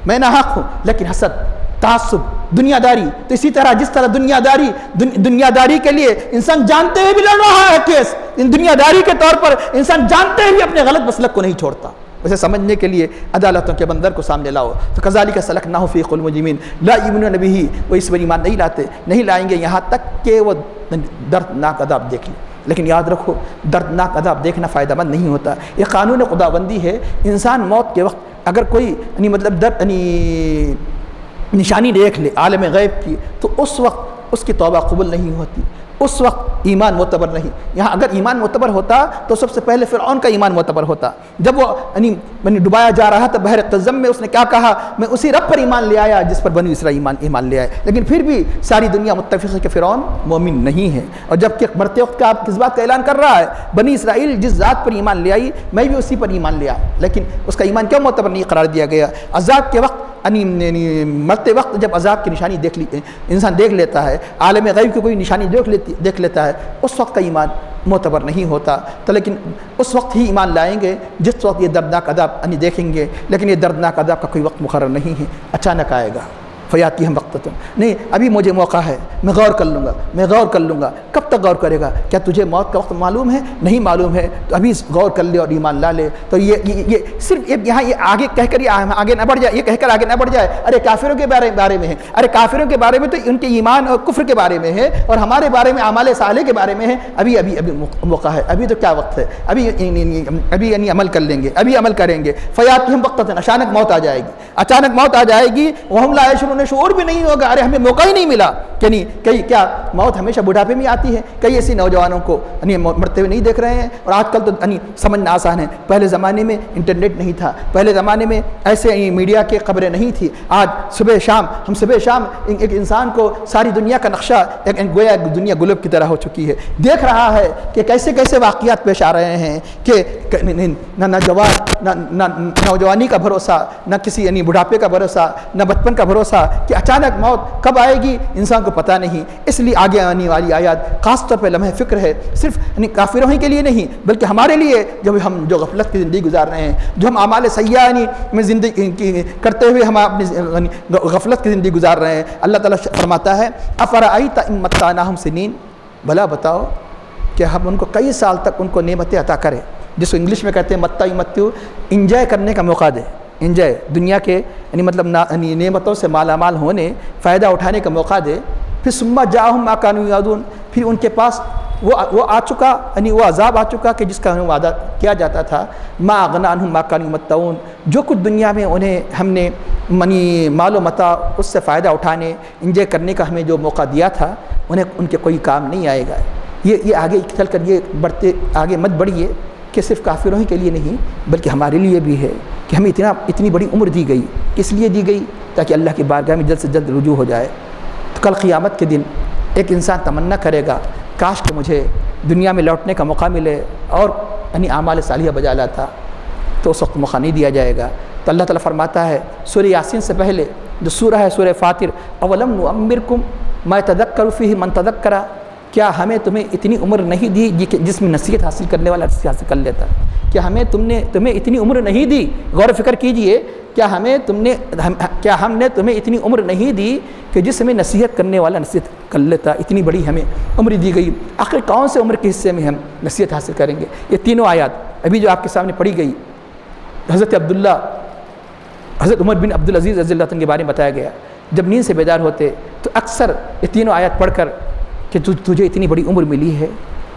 میں ناحق ہوں، لیکن حسد، تعصب، دنیا داری۔ تو اسی طرح جس طرح دنیا داری کے لیے انسان جانتے ہوئے بھی لڑ رہا ہے کیس، دنیا داری کے طور پر انسان جانتے ہوئے اپنے غلط مسلک کو نہیں چھوڑتا، اسے سمجھنے کے لیے عدالتوں کے بندر کو سامنے لاؤ۔ تو کذالک سلکناہ فی قلوب المجرمین لا یؤمنون بہ، وہ اس پر ایمان نہیں لاتے، نہیں لائیں گے یہاں تک کہ وہ دردناک عذاب دیکھ لیں۔ لیکن یاد رکھو دردناک عذاب دیکھنا فائدہ مند نہیں ہوتا، یہ قانون خداوندی ہے۔ انسان موت کے وقت اگر کوئی نشانی دیکھ لے عالم غیب کی تو اس وقت اس کی توبہ قبول نہیں ہوتی، اس وقت ایمان معتبر نہیں۔ یہاں اگر ایمان معتبر ہوتا تو سب سے پہلے فرعون کا ایمان معتبر ہوتا۔ جب وہ ڈبایا جا رہا تھا بحر قزم میں، اس نے کیا کہا؟ میں اسی رب پر ایمان لے آیا جس پر بنی اسرائیل ایمان لے آئے۔ لیکن پھر بھی ساری دنیا متفق ہے کہ فرعون مومن نہیں ہے، اور جب کہ مرتے وقت کا کس بات کا اعلان کر رہا ہے؟ بنی اسرائیل جس ذات پر ایمان لے آئی میں بھی اسی پر ایمان لے آیا، لیکن اس کا ایمان کیوں معتبر نہیں قرار دیا گیا؟ عذاب کے وقت مرتے وقت جب عذاب کی نشانی انسان دیکھ لیتا ہے، عالم غیب کی کوئی نشانی دیکھ لیتا ہے، اس وقت کا ایمان معتبر نہیں ہوتا۔ تو لیکن اس وقت ہی ایمان لائیں گے جس وقت یہ دردناک عذاب دیکھیں گے، لیکن یہ دردناک عذاب کا کوئی وقت مقرر نہیں ہے، اچانک آئے گا۔ فیاتی ہم وقت نہیں، ابھی مجھے موقع ہے، میں غور کر لوں گا۔ کب تک غور کرے گا؟ کیا تجھے موت کا وقت معلوم ہے؟ نہیں معلوم ہے تو ابھی غور کر لے اور ایمان لا لے۔ تو یہ صرف یہاں یہ آگے کہہ کر آگے نہ بڑھ جائے، یہ کہہ کر آگے نہ بڑھ جائے ارے کافروں کے بارے میں ہے، ارے کافروں کے بارے میں تو ان کے ایمان اور کفر کے بارے میں ہے، اور ہمارے بارے میں اعمال صالح کے بارے میں ہے۔ ابھی موقع ہے، ابھی تو کیا وقت ہے؟ ابھی عمل کر لیں گے، ابھی عمل کریں گے۔ فیاتہم بغتۃ، اچانک موت آ جائے گی، وہم لا یشعرون، شعور بھی نہیں ہوگا، ارے ہمیں موقع ہی نہیں ملا۔ کیا موت ہمیشہ بڑھاپے میں آتی ہے؟ کئی ایسی نوجوانوں کو مرتے ہوئے نہیں دیکھ رہے ہیں، اور آج کل تو سمجھنا آسان ہے۔ پہلے زمانے میں انٹرنیٹ نہیں تھا، پہلے زمانے میں ایسے میڈیا کے خبریں نہیں تھی۔ آج صبح شام ایک انسان کو ساری دنیا کا نقشہ گویا دنیا گلوب کی طرح ہو چکی ہے، دیکھ رہا ہے کہ کیسے واقعات پیش آ رہے ہیں کہ نہ نوجوانی کا بھروسہ، نہ کسی بڑھاپے کا بھروسہ، نہ بچپن کا بھروسہ، کہ اچانک موت کب آئے گی انسان کو پتہ نہیں۔ اس لیے آگے آنے والی آیات خاص طور پہ لمحہ فکر ہے، صرف کافروں ہی کے لیے نہیں بلکہ ہمارے لیے ہم جو غفلت کی زندگی گزار رہے ہیں، جو ہم اعمال سیئہ میں زندگی کرتے ہوئے ہم اپنی غفلت کی زندگی گزار رہے ہیں۔ اللہ تعالیٰ فرماتا ہے افرأیت ان متعناہم سنین، بھلا بتاؤ کہ ہم ان کو کئی سال تک ان کو نعمتیں عطا کریں، جس کو انگلش میں کہتے ہیں متیو، انجوائے کرنے کا موقع دے، انجوائے دنیا کے یعنی مطلب نعمتوں سے مالا مال ہونے فائدہ اٹھانے کا موقع دے، پھر ثم جاءہم ما کانوا یوعدون، پھر ان کے پاس وہ آ چکا، یعنی وہ عذاب آ چکا کہ جس کا انہیں وعدہ کیا جاتا تھا، ما اغنی عنہم ما کانوا یمتعون، جو کچھ دنیا میں انہیں ہم نے مال و متاع اس سے فائدہ اٹھانے انجوائے کرنے کا ہمیں جو موقع دیا تھا، انہیں ان کے کوئی کام نہیں آئے گا۔ یہ آگے چل کر یہ بڑھتے آگے مت بڑھیے کہ صرف کافروں ہی کے لیے نہیں بلکہ ہمارے لیے بھی ہے کہ ہمیں اتنی بڑی عمر دی گئی، کس لیے دی گئی؟ تاکہ اللہ کی بارگاہ میں جلد سے جلد رجوع ہو جائے۔ تو کل قیامت کے دن ایک انسان تمنا کرے گا کاش کہ مجھے دنیا میں لوٹنے کا موقع ملے اور یعنی اعمال صالحہ بجا لاتا، تو اس وقت موقع نہیں دیا جائے گا۔ تو اللہ تعالیٰ فرماتا ہے سورہ یاسین سے پہلے جو سورہ ہے سورہ فاطر، اولم نعمرکم ما یتذکر فیہ من تذکر، کیا ہمیں تمہیں اتنی عمر نہیں دی کہ جس میں نصیحت حاصل کرنے والا نصیحت حاصل کر لیتا؟ کیا ہمیں تمہیں اتنی عمر نہیں دی؟ غور و فکر کیجئے، کیا ہم نے تمہیں اتنی عمر نہیں دی کہ جس میں نصیحت کرنے والا نصیحت کر لیتا؟ اتنی بڑی ہمیں عمر دی گئی، آخر کون سے عمر کے حصے میں ہم نصیحت حاصل کریں گے؟ یہ تینوں آیات ابھی جو آپ کے سامنے پڑھی گئی، حضرت عمر بن عبدالعزیز رضی اللہ عنہ کے بارے میں بتایا گیا، جب نیند سے بیدار ہوتے تو اکثر یہ تینوں آیات پڑھ کر کہ تجھے اتنی بڑی عمر ملی ہے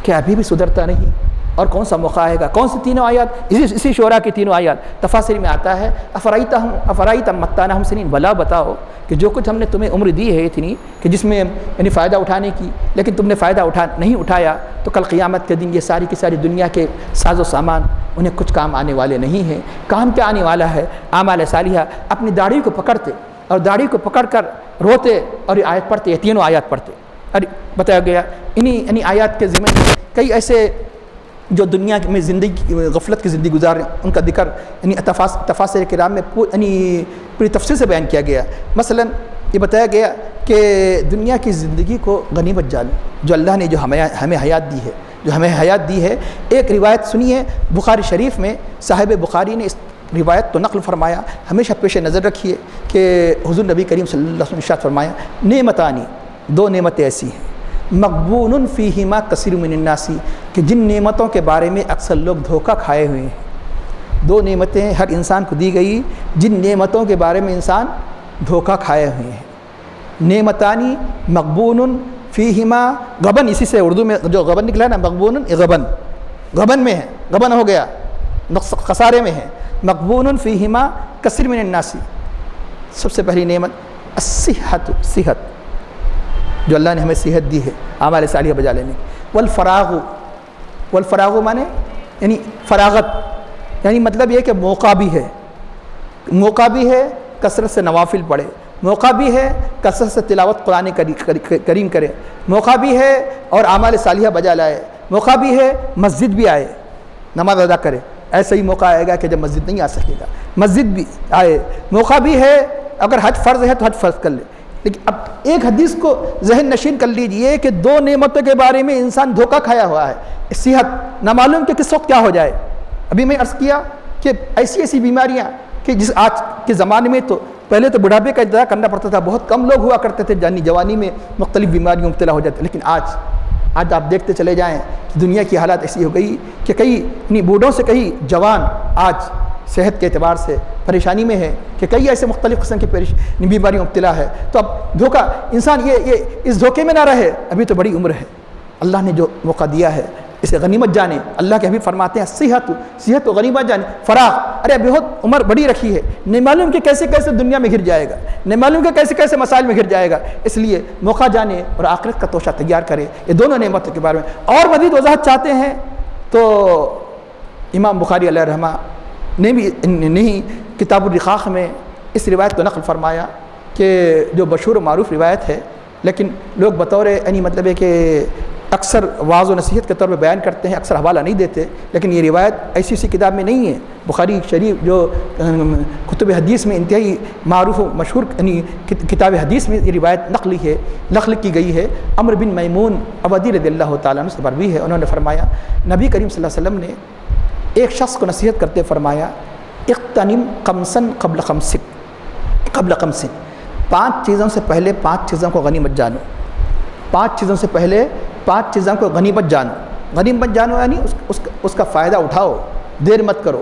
کہ ابھی بھی سدھرتا نہیں، اور کون سا موقع آئے گا؟ کون سی تینوں آیات؟ اسی شعراء کی تینوں آیات تفاسیر میں آتا ہے، افرائیتم متعناہم سنین، بھلا بتاؤ کہ جو کچھ ہم نے تمہیں عمر دی ہے اتنی کہ جس میں یعنی فائدہ اٹھانے کی، لیکن تم نے فائدہ نہیں اٹھایا، تو کل قیامت کے دن یہ ساری کی ساری دنیا کے ساز و سامان انہیں کچھ کام آنے والے نہیں ہیں۔ کام کیا آنے والا ہے؟ اعمال صالحہ۔ اپنی داڑھی کو پکڑتے اور داڑھی کو پکڑ کر روتے اور یہ آیت پڑھتے، یہ تینوں آیات پڑھتے۔ اور بتایا گیا انہی آیات کے ضمن میں کئی ایسے جو دنیا میں زندگی غفلت کی زندگی گزار رہے ہیں ان کا ذکر یعنی تفاسیر کرام میں پوری تفصیل سے بیان کیا گیا۔ مثلا یہ بتایا گیا کہ دنیا کی زندگی کو غنیمت جانو، جو اللہ نے جو ہمیں حیات دی ہے، ایک روایت سنی ہے بخاری شریف میں، صاحب بخاری نے اس روایت تو نقل فرمایا، ہمیشہ پیش نظر رکھیے کہ حضور نبی کریم صلی اللہ علیہ وسلم نے ارشاد فرمایا، نعمتانی، دو نعمتیں ایسی ہیں، مغبون فیہما کثیر من الناس، کہ جن نعمتوں کے بارے میں اکثر لوگ دھوکہ کھائے ہوئے ہیں۔ دو نعمتیں ہر انسان کو دی گئی جن نعمتوں کے بارے میں انسان دھوکہ کھائے ہوئے ہیں۔ نعمتانی مغبون فیہما، غبن اسی سے اردو میں جو غبن نکلا ہے نا، مغبون غبن میں ہے، غبن ہو گیا، خسارے میں ہے۔ مغبون فیہما کثیر من الناس، سب سے پہلی نعمت الصحت، صحت، جو اللہ نے ہمیں صحت دی ہے اعمال صالحہ بجا لینے کی۔ والفراغ مانے یعنی فراغت، یعنی مطلب یہ کہ موقع بھی ہے کثرت سے نوافل پڑھے، موقع بھی ہے کثرت سے تلاوت قرآن کریم کرے، موقع بھی ہے اور اعمال صالحہ بجا لائے، موقع بھی ہے مسجد بھی آئے، نماز ادا کرے۔ ایسا ہی موقع آئے گا کہ جب مسجد نہیں آ سکے گا، مسجد بھی آئے، موقع بھی ہے اگر حج فرض ہے تو حج فرض کر لے۔ لیکن اب ایک حدیث کو ذہن نشین کر لیجئے کہ دو نعمتوں کے بارے میں انسان دھوکہ کھایا ہوا ہے۔ صحت، نہ معلوم کہ کس وقت کیا ہو جائے۔ ابھی میں عرض کیا کہ ایسی بیماریاں کہ جس آج کے زمانے میں تو پہلے تو بڑھاپے کا انتظار کرنا پڑتا تھا، بہت کم لوگ ہوا کرتے تھے جوانی میں مختلف بیماریوں مبتلا ہو جاتے، لیکن آج آپ دیکھتے چلے جائیں کہ دنیا کی حالات ایسی ہو گئی کہ کئی بوڑھوں سے کئی جوان آج صحت کے اعتبار سے پریشانی میں ہے کہ کئی ایسے مختلف قسم کی بیماریوں مبتلا ہے۔ تو اب دھوکہ انسان یہ اس دھوکے میں نہ رہے، ابھی تو بڑی عمر ہے، اللہ نے جو موقع دیا ہے اسے غنیمت جانے۔ اللہ کے حبیب فرماتے ہیں صحت و غنیمت جانے، فراغ، ارے بہت عمر بڑی رکھی ہے، نہیں معلوم کہ کیسے دنیا میں گر جائے گا، نہیں معلوم کہ کیسے مسائل میں گر جائے گا، اس لیے موقع جانے اور آخرت کا توشہ تیار کرے۔ یہ دونوں نعمتوں کے بارے میں اور مزید وضاحت چاہتے ہیں تو امام بخاری علیہ رحمہ نے بھی نہیں کتاب الرقاق میں اس روایت کو نقل فرمایا کہ جو مشہور و معروف روایت ہے، لیکن لوگ بطور یعنی مطلب ہے کہ اکثر واعظ و نصیحت کے طور پہ بیان کرتے ہیں، اکثر حوالہ نہیں دیتے، لیکن یہ روایت ایسی کتاب میں نہیں ہے۔ بخاری شریف جو کتب حدیث میں انتہائی معروف و مشہور یعنی کتاب حدیث میں یہ روایت نقل کی گئی ہے۔ عمرو بن میمون عبدی رضی اللہ تعالیٰ عنہ سے مروی ہے، انہوں نے فرمایا نبی کریم صلی اللہ علیہ وسلم نے ایک شخص کو نصیحت کرتے فرمایا، اغتنم خمسن قبل خمسن، 5 چیزوں سے پہلے 5 چیزوں کو غنیمت جانو، 5 چیزوں سے پہلے 5 چیزوں کو غنیمت جانو یعنی اس کا فائدہ اٹھاؤ، دیر مت کرو۔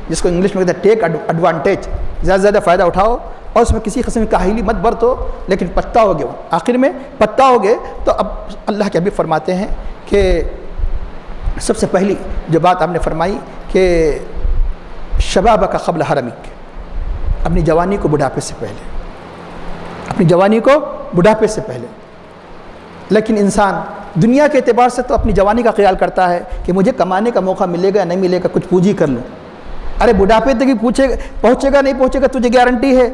جس کو انگلش میں کہتے ہیں ٹیک ایڈوانٹیج، زیادہ سے زیادہ فائدہ اٹھاؤ اور اس میں کسی قسم کی کاہلی مت برتو، لیکن پتہ ہو گئے آخر میں پتہ ہو گئے تو اب اللہ کے حبیب فرماتے ہیں کہ سب سے پہلی جو بات آپ نے فرمائی کہ شبابک قبل حرمک، اپنی جوانی کو بڑھاپے سے پہلے، اپنی جوانی کو بڑھاپے سے پہلے۔ لیکن انسان دنیا کے اعتبار سے تو اپنی جوانی کا خیال کرتا ہے کہ مجھے کمانے کا موقع ملے گا نہیں ملے گا، کچھ پونجی کر لوں۔ ارے بڑھاپے تک ہی پہنچے گا نہیں پہنچے گا تجھے گارنٹی ہے؟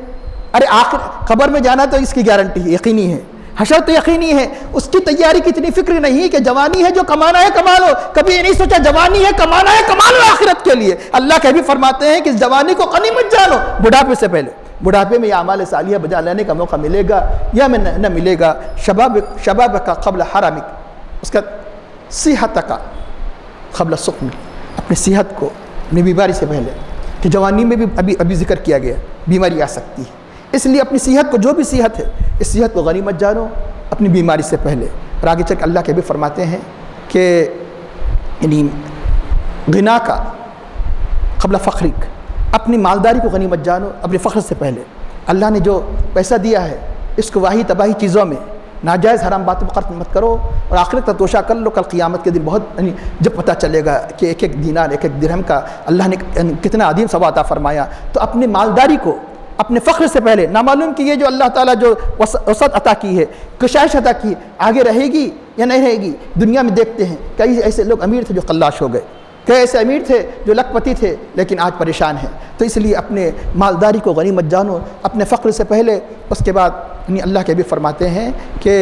ارے آخر قبر میں جانا تو اس کی گارنٹی ہے، یقینی ہے، حشر تو یقینی ہے، اس کی تیاری کی اتنی فکر نہیں کہ جوانی ہے جو کمانا ہے کما لو، کبھی یہ نہیں سوچا جوانی ہے کمانا ہے کما لو آخرت کے لیے۔ اللہ کے بھی فرماتے ہیں کہ اس جوانی کو غنیمت جانو بڑھاپے سے پہلے۔ بڑھاپے میں یہ اعمال صالحہ بجا لانے کا موقع ملے گا یا نہ ملے گا۔ شباب کا قبل حرمک، اس کا صحت کا قبل سقم، اپنی صحت کو اپنی بیماری سے پہلے، کہ جوانی میں بھی ابھی ذکر کیا گیا بیماری آ سکتی ہے، اس لیے اپنی صحت کو جو بھی صحت ہے اس صحت کو غنیمت جانو اپنی بیماری سے پہلے۔ اور آگے چل کے اللہ کے بھی فرماتے ہیں کہ یعنی غنا کا قبل فقرک، اپنی مالداری کو غنیمت جانو اپنے فخر سے پہلے۔ اللہ نے جو پیسہ دیا ہے اس کو واہی تباہی چیزوں میں، ناجائز حرام باتوں پر خرچ مت کرو اور آخرت کا توشہ کر لو، کل قیامت کے دن بہت جب پتہ چلے گا کہ ایک ایک دینار ایک ایک درہم کا اللہ نے کتنا عظیم ثواب عطا فرمایا۔ تو اپنی مالداری کو اپنے فخر سے پہلے، نہ معلوم کہ یہ جو اللہ تعالیٰ جو وسعت عطا کی ہے، کشائش عطا کی ہے، آگے رہے گی یا نہیں رہے گی۔ دنیا میں دیکھتے ہیں کئی ایسے لوگ امیر تھے جو قلاش ہو گئے، کئی ایسے امیر تھے جو لکھ پتی تھے لیکن آج پریشان ہیں۔ تو اس لیے اپنے مالداری کو غنیمت جانو اپنے فقر سے پہلے۔ اس کے بعد اللہ کے بھی فرماتے ہیں کہ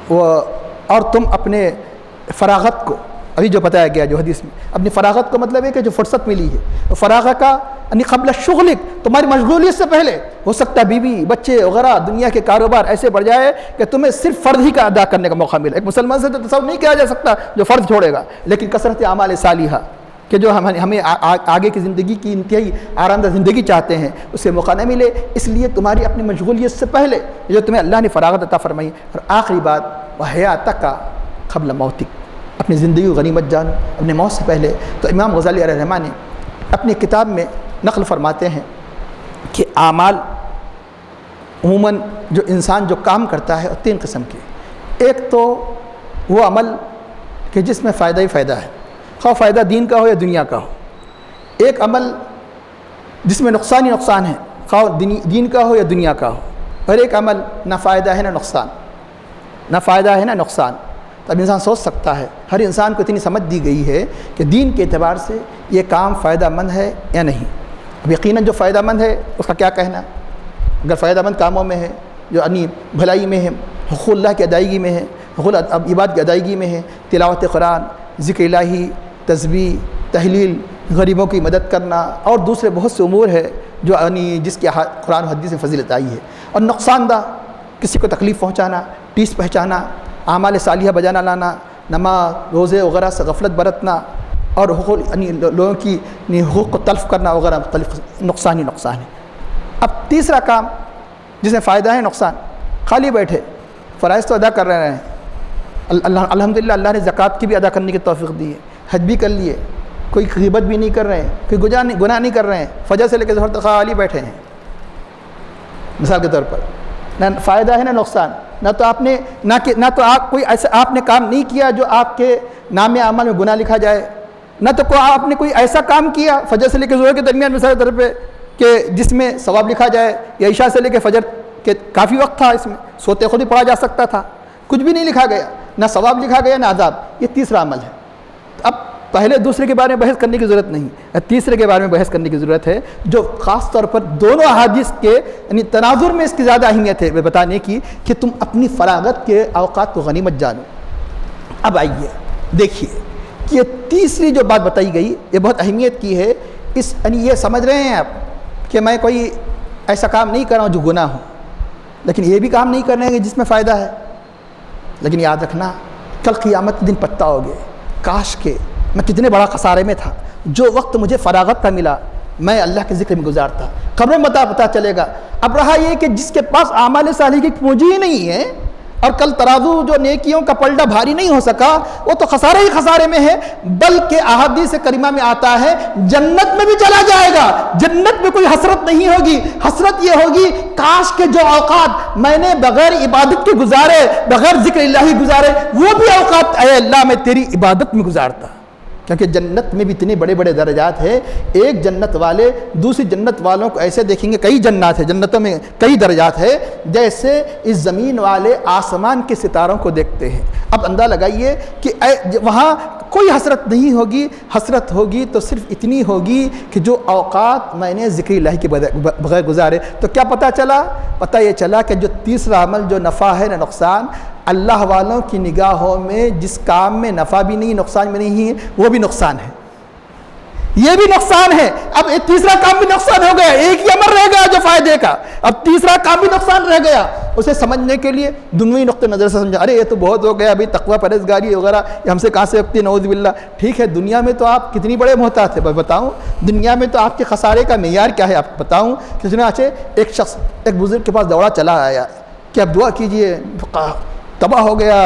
اور تم اپنے فراغت کو، ابھی جو بتایا گیا جو حدیث میں، اپنی فراغت کو مطلب ہے کہ جو فرصت ملی ہے، فراغت کا یعنی قبل شغلک، تمہاری مشغولیت سے پہلے ہو سکتا ہے بیوی بچے وغیرہ دنیا کے کاروبار ایسے بڑھ جائے کہ تمہیں صرف فرض ہی کا ادا کرنے کا موقع ملے۔ ایک مسلمان سے تو تصور نہیں کیا جا سکتا جو فرض چھوڑے گا، لیکن کثرت اعمال صالحہ کہ جو ہمیں آگے کی زندگی کی انتہائی آرامدہ زندگی چاہتے ہیں اس سے موقع نہ ملے، اس لیے تمہاری اپنی مشغولیت سے پہلے جو تمہیں اللہ نے فراغت عطا فرمائی۔ اور آخری بات وحیاتک قبل موتک، اپنی زندگی کو غنیمت جانو اپنے موت سے پہلے۔ تو امام غزالی علیہ الرحمہ نے اپنی کتاب میں نقل فرماتے ہیں کہ اعمال عموماً جو انسان جو کام کرتا ہے وہ تین قسم کے، ایک تو وہ عمل کہ جس میں فائدہ ہی فائدہ ہے، خواہ فائدہ دین کا ہو یا دنیا کا ہو، ایک عمل جس میں نقصان ہی نقصان ہے، خواہ دین کا ہو یا دنیا کا ہو، اور ایک عمل نہ فائدہ ہے نہ نقصان، نہ فائدہ ہے نہ نقصان۔ تو اب انسان سوچ سکتا ہے، ہر انسان کو اتنی سمجھ دی گئی ہے کہ دین کے اعتبار سے یہ کام فائدہ مند ہے یا نہیں۔ اب یقیناً جو فائدہ مند ہے اس کا کیا کہنا، اگر فائدہ مند کاموں میں ہے جو بھلائی میں ہے، حقوق اللہ کی ادائیگی میں ہے، حقوق عباد کی ادائیگی میں ہے، تلاوت قرآن، ذکر الہی، تسبیح، تحلیل، غریبوں کی مدد کرنا اور دوسرے بہت سے امور ہے جو جس کی قرآن و حدیث میں فضیلت آئی ہے۔ اور نقصان دہ کسی کو تکلیف پہنچانا، ٹیس پہنچانا، اعمال صالحہ بجانا لانا، نماز روزے وغیرہ سے غفلت برتنا اور حقوق لوگوں کی حقوق کو تلف کرنا وغیرہ مختلف نقصان ہی نقصان ہے۔ اب تیسرا کام جس میں فائدہ ہے نقصان، خالی بیٹھے فرائض تو ادا کر رہے ہیں، الحمدللہ اللہ نے زکوٰۃ کی بھی ادا کرنے کی توفیق دی ہے، حج بھی کر لیے، کوئی غیبت بھی نہیں کر رہے ہیں، کوئی گناہ نہیں کر رہے ہیں، فجر سے لے کے ظہر تک خالی بیٹھے ہیں مثال کے طور پر، نہ فائدہ ہے نہ نقصان، نہ تو آپ کوئی ایسا آپ نے کام نہیں کیا جو آپ کے نام اعمال میں گناہ لکھا جائے، نہ تو آپ نے کوئی ایسا کام کیا فجر سے لے کے ظہر کے درمیان مثال کے طور پہ کہ جس میں ثواب لکھا جائے، یا عشاء سے لے کے فجر کے کافی وقت تھا، اس میں سوتے خود ہی پڑھا جا سکتا تھا، کچھ بھی نہیں لکھا گیا، نہ ثواب لکھا گیا نہ عذاب۔ یہ تیسرا عمل ہے۔ اب پہلے دوسرے کے بارے میں بحث کرنے کی ضرورت نہیں، تیسرے کے بارے میں بحث کرنے کی ضرورت ہے جو خاص طور پر دونوں احادیث کے یعنی تناظر میں اس کی زیادہ اہمیت ہے بتانے کی کہ تم اپنی فراغت کے اوقات کو غنیمت جانو۔ اب آئیے دیکھیے کہ یہ تیسری جو بات بتائی گئی یہ بہت اہمیت کی ہے، یعنی یہ سمجھ رہے ہیں آپ کہ میں کوئی ایسا کام نہیں کر رہا ہوں جو گناہ ہو، لیکن یہ بھی کام نہیں کرنے گے جس میں فائدہ ہے، لیکن یاد رکھنا کل قیامت کے دن پتہ ہوگے کاش کہ میں کتنے بڑا خسارے میں تھا، جو وقت مجھے فراغت کا ملا میں اللہ کے ذکر میں گزارتا، قبر میں پتہ چلے گا۔ اب رہا یہ کہ جس کے پاس اعمال صالحہ کی پونجی ہی نہیں ہے اور کل ترازو جو نیکیوں کا پلڑا بھاری نہیں ہو سکا وہ تو خسارے ہی خسارے میں ہے، بلکہ احادیث کریمہ میں آتا ہے جنت میں بھی چلا جائے گا، جنت میں کوئی حسرت نہیں ہوگی، حسرت یہ ہوگی کاش کہ جو اوقات میں نے بغیر عبادت کے گزارے، بغیر ذکر الہی گزارے، وہ بھی اوقات اے اللہ میں تیری عبادت میں گزارتا، کیونکہ جنت میں بھی اتنے بڑے بڑے درجات ہیں۔ ایک جنت والے دوسری جنت والوں کو ایسے دیکھیں گے، کئی جنات ہیں، جنتوں میں کئی درجات ہیں، جیسے اس زمین والے آسمان کے ستاروں کو دیکھتے ہیں۔ اب اندازہ لگائیے کہ وہاں کوئی حسرت نہیں ہوگی، حسرت ہوگی تو صرف اتنی ہوگی کہ جو اوقات میں نے ذکر الہی کے بغیر گزارے۔ تو کیا پتہ چلا؟ پتہ یہ چلا کہ جو تیسرا عمل جو نفع ہے نہ نقصان، اللہ والوں کی نگاہوں میں جس کام میں نفع بھی نہیں نقصان بھی نہیں ہے وہ بھی نقصان ہے، یہ بھی نقصان ہے۔ اب تیسرا کام بھی نقصان ہو گیا، ایک ہی عمل رہ گیا جو فائدے کا، اب تیسرا کام بھی نقصان رہ گیا۔ اسے سمجھنے کے لیے دنیوی نقطہ نظر سے سمجھا، ارے یہ تو بہت ہو گیا، ابھی تقوی پرہیزگاری وغیرہ یہ ہم سے کہاں سے ہوتی ہے، نعوذ باللہ۔ ٹھیک ہے، دنیا میں تو آپ کتنی بڑے محتاط ہیں، بتاؤں دنیا میں تو آپ کے خسارے کا معیار کیا ہے آپ بتاؤں۔ کہ چنانچہ ایک شخص ایک بزرگ کے پاس دوڑا چلا آیا کہ اب دعا کیجئے، تباہ ہو گیا،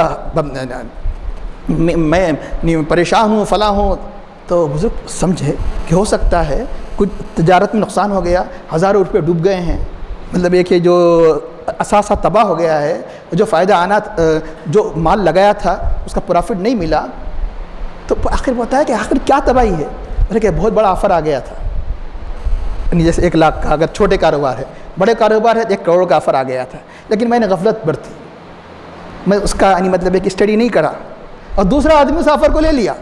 میں پریشان ہوں فلاں ہوں۔ تو بزرگ سمجھے کہ ہو سکتا ہے کچھ تجارت میں نقصان ہو گیا، ہزاروں روپے ڈوب گئے ہیں، مطلب ایک کہ جو اثاثہ تباہ ہو گیا ہے، جو فائدہ آنا جو مال لگایا تھا اس کا پرافٹ نہیں ملا۔ تو آخر بتایا کہ آخر کیا تباہی ہے؟ بولے کہ بہت بڑا آفر آ گیا تھا، یعنی جیسے 1 لاکھ کا اگر چھوٹے کاروبار ہے، بڑے کاروبار ہے 1 کروڑ کا آفر آ گیا تھا، لیکن میں نے غفلت برتی، میں اس کا یعنی مطلب ایک اسٹڈی نہیں کرا، اور دوسرا آدمی اس آفر کو لے لیا۔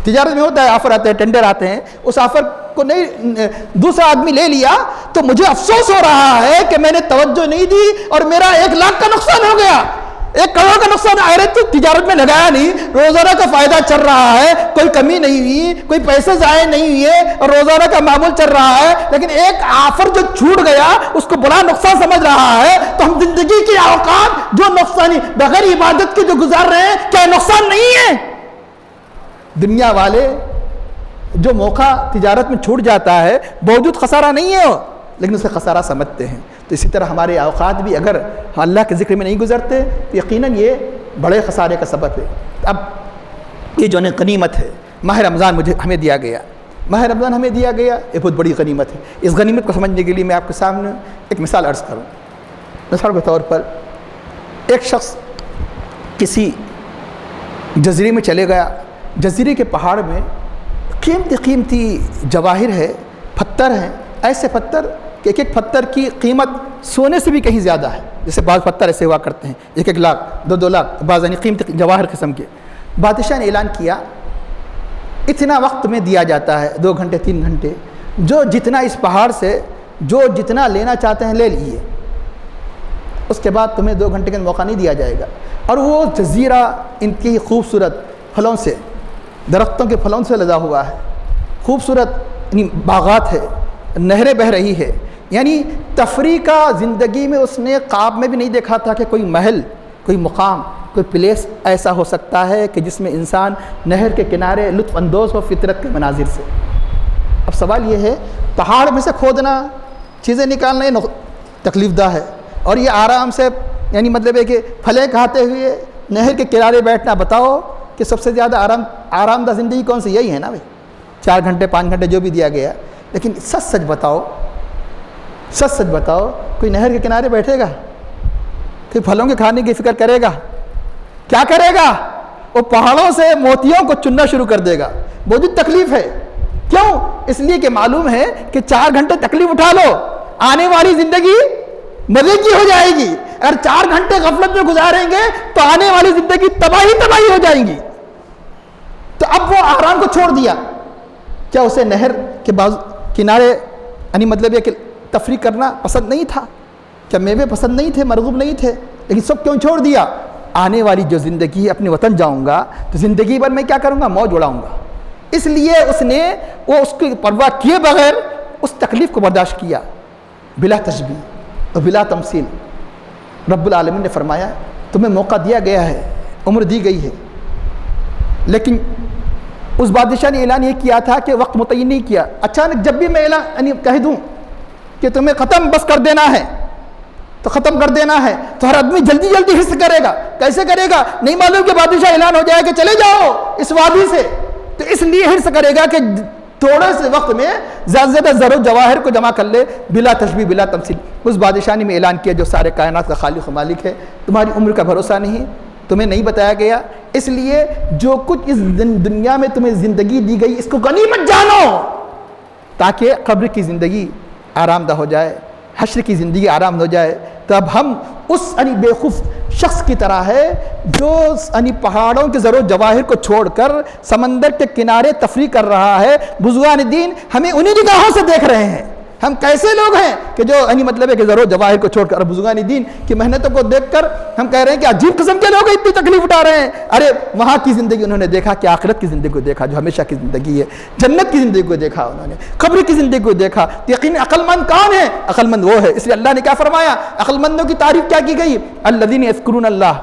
تجارت میں ہوتا ہے آفر آتے ہیں، ٹینڈر آتے ہیں، اس آفر کو نہیں دوسرا آدمی لے لیا، تو مجھے افسوس ہو رہا ہے کہ میں نے توجہ نہیں دی اور میرا 1 لاکھ کا نقصان ہو گیا، 1 کروڑ کا نقصان آئے تو تجارت میں لگایا نہیں، روزانہ کا فائدہ چل رہا ہے، کوئی کمی نہیں ہوئی، کوئی پیسے ضائع نہیں ہوئے اور روزانہ کا معمول چل رہا ہے، لیکن ایک آفر جو چھوٹ گیا اس کو بڑا نقصان سمجھ رہا ہے۔ تو ہم زندگی کے اوقات جو نقصانی بغیر عبادت کے جو گزار رہے ہیں کیا نقصان نہیں ہے؟ دنیا والے جو موقع تجارت میں چھوٹ جاتا ہے باوجود خسارہ نہیں ہے لیکن اسے خسارہ سمجھتے ہیں۔ تو اسی طرح ہمارے اوقات بھی اگر اللہ کے ذکر میں نہیں گزرتے تو یقیناً یہ بڑے خسارے کا سبب ہے۔ اب یہ جو غنیمت ہے ماہ رمضان ہمیں دیا گیا، ماہ رمضان ہمیں دیا گیا، یہ بہت بڑی غنیمت ہے۔ اس غنیمت کو سمجھنے کے لیے میں آپ کے سامنے ایک مثال عرض کروں۔ مثال کے طور پر ایک شخص کسی جزیرے میں چلے گیا، جزیرے کے پہاڑ میں قیمتی قیمتی جواہر ہے، پتھر ہیں، ایسے پتھر کہ ایک ایک پتھر کی قیمت سونے سے بھی کہیں زیادہ ہے، جیسے بعض پتھر ایسے ہوا کرتے ہیں 1-1 لاکھ 2-2 لاکھ، بعض یعنی قیمتی جواہر قسم کے۔ بادشاہ نے اعلان کیا اتنا وقت میں دیا جاتا ہے، 2 گھنٹے 3 گھنٹے، جو جتنا اس پہاڑ سے جو جتنا لینا چاہتے ہیں لے لیجیے، اس کے بعد تمہیں 2 گھنٹے کا موقع نہیں دیا جائے گا۔ اور وہ جزیرہ انتہائی خوبصورت پھلوں سے، درختوں کے پھلوں سے لدا ہوا ہے، خوبصورت یعنی باغات ہے، نہریں بہہ رہی ہے، یعنی تفریح کا زندگی میں اس نے خواب میں بھی نہیں دیکھا تھا کہ کوئی محل، کوئی مقام، کوئی پلیس ایسا ہو سکتا ہے کہ جس میں انسان نہر کے کنارے لطف اندوز ہو فطرت کے مناظر سے۔ اب سوال یہ ہے پہاڑ میں سے کھودنا، چیزیں نکالنا یہ تکلیف دہ ہے، اور یہ آرام سے یعنی مطلب ہے کہ پھلیں کھاتے ہوئے نہر کے کنارے بیٹھنا، بتاؤ کہ سب سے زیادہ آرام دہ زندگی کون سی؟ یہی ہے نا بھائی، 4 گھنٹے 5 گھنٹے جو بھی دیا گیا۔ لیکن سچ بتاؤ، سچ بتاؤ، کوئی نہر کے کنارے بیٹھے گا؟ کوئی پھلوں کے کھانے کی فکر کرے گا؟ کیا کرے گا؟ وہ پہاڑوں سے موتیوں کو چننا شروع کر دے گا۔ بہت تکلیف ہے، کیوں؟ اس لیے کہ معلوم ہے کہ 4 گھنٹے تکلیف اٹھا لو، آنے والی زندگی مزے کی ہو جائے گی۔ اگر 4 گھنٹے غفلت میں گزاریں گے تو آنے والی زندگی تباہی ہو جائیں گی۔ تو اب وہ آرام کو چھوڑ دیا، کیا اسے نہر کے کنارے یعنی مطلب یہ کہ تفریح کرنا پسند نہیں تھا؟ کیا میوے پسند نہیں تھے، مرغوب نہیں تھے؟ لیکن سب کیوں چھوڑ دیا؟ آنے والی جو زندگی ہے، اپنے وطن جاؤں گا تو زندگی بھر میں کیا کروں گا؟ موج اڑاؤں گا۔ اس لیے اس نے اس کی پرواہ کیے بغیر اس تکلیف کو برداشت کیا، بلا تشبیہ اور بلا تمثیل۔ رب العالمین نے فرمایا تمہیں موقع دیا گیا ہے، عمر دی گئی ہے، لیکن اس بادشاہ نے اعلان یہ کیا تھا کہ وقت متعین نہیں کیا، اچانک جب بھی میں اعلان کہہ دوں کہ تمہیں ختم بس کر دینا ہے تو ختم کر دینا ہے، تو ہر آدمی جلدی جلدی حرص کرے گا. کیسے کرے گا؟ نہیں معلوم کہ بادشاہ اعلان ہو جائے کہ چلے جاؤ اس وادی سے، تو اس لیے حرص کرے گا کہ تھوڑے سے وقت میں زیادہ سے زیادہ زر و جواہر کو جمع کر لے، بلا تشبیہ بلا تمثیل. اس بادشاہ نے اعلان کیا جو سارے کائنات کا خالق و مالک ہے، تمہاری عمر کا بھروسہ نہیں، تمہیں نہیں بتایا گیا، اس لیے جو کچھ اس دنیا میں تمہیں زندگی دی گئی اس کو غنیمت جانو، تاکہ قبر کی زندگی آرام دہ ہو جائے، حشر کی زندگی آرام ہو جائے. تو اب ہم اس بیوقوف شخص کی طرح ہے جو پہاڑوں کے زر و جواہر کو چھوڑ کر سمندر کے کنارے تفریح کر رہا ہے. بزرگان دین ہمیں انہی نگاہوں سے دیکھ رہے ہیں. ہم کیسے لوگ ہیں کہ جو مطلب ہے کہ زر و جواہر کو چھوڑ کر، بزرگان دین کی محنتوں کو دیکھ کر ہم کہہ رہے ہیں کہ عجیب قسم کے لوگ اتنی تکلیف اٹھا رہے ہیں. ارے وہاں کی زندگی انہوں نے دیکھا کہ آخرت کی زندگی کو دیکھا جو ہمیشہ کی زندگی ہے، جنت کی زندگی کو دیکھا انہوں نے، قبر کی زندگی کو دیکھا. یقین عقل مند کون ہے؟ عقل مند وہ ہے. اس لیے اللہ نے کیا فرمایا؟ عقل مندوں کی تعریف کیا کی گئی؟ الذین یذکرون اللہ،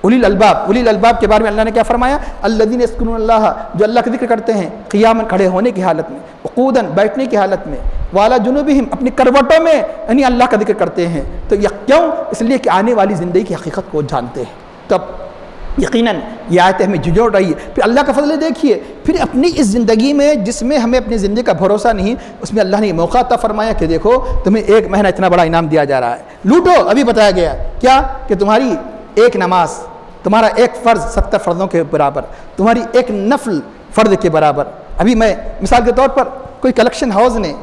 اولی الالباب. اولی الالباب کے بارے میں اللہ نے کیا فرمایا؟ الذین یذکرون اللہ، جو اللہ کا ذکر کرتے ہیں قیاماً، کھڑے ہونے کی حالت میں، وقوداً، بیٹھنے کی حالت میں، وعلی جنوبہم، اپنی کروٹوں میں اللہ کا ذکر کرتے ہیں. تو یہ کیوں؟ اس لیے کہ آنے والی زندگی کی حقیقت کو جانتے ہیں. تو یقیناً یہ آیت ہمیں جھنجھوڑ رہی ہے. پھر اللہ کا فضل دیکھیے، پھر اپنی اس زندگی میں جس میں ہمیں اپنی زندگی کا بھروسہ نہیں، اس میں اللہ نے یہ موقع عطا فرمایا کہ دیکھو تمہیں 1 مہینہ اتنا بڑا انعام دیا جا رہا ہے، لوٹو. ابھی بتایا گیا کیا کہ تمہاری ایک نماز، تمہارا ایک فرض 70 فرضوں کے برابر، تمہاری ایک نفل فرض کے برابر. ابھی میں مثال کے طور پر کوئی کلیکشن ہاؤس نے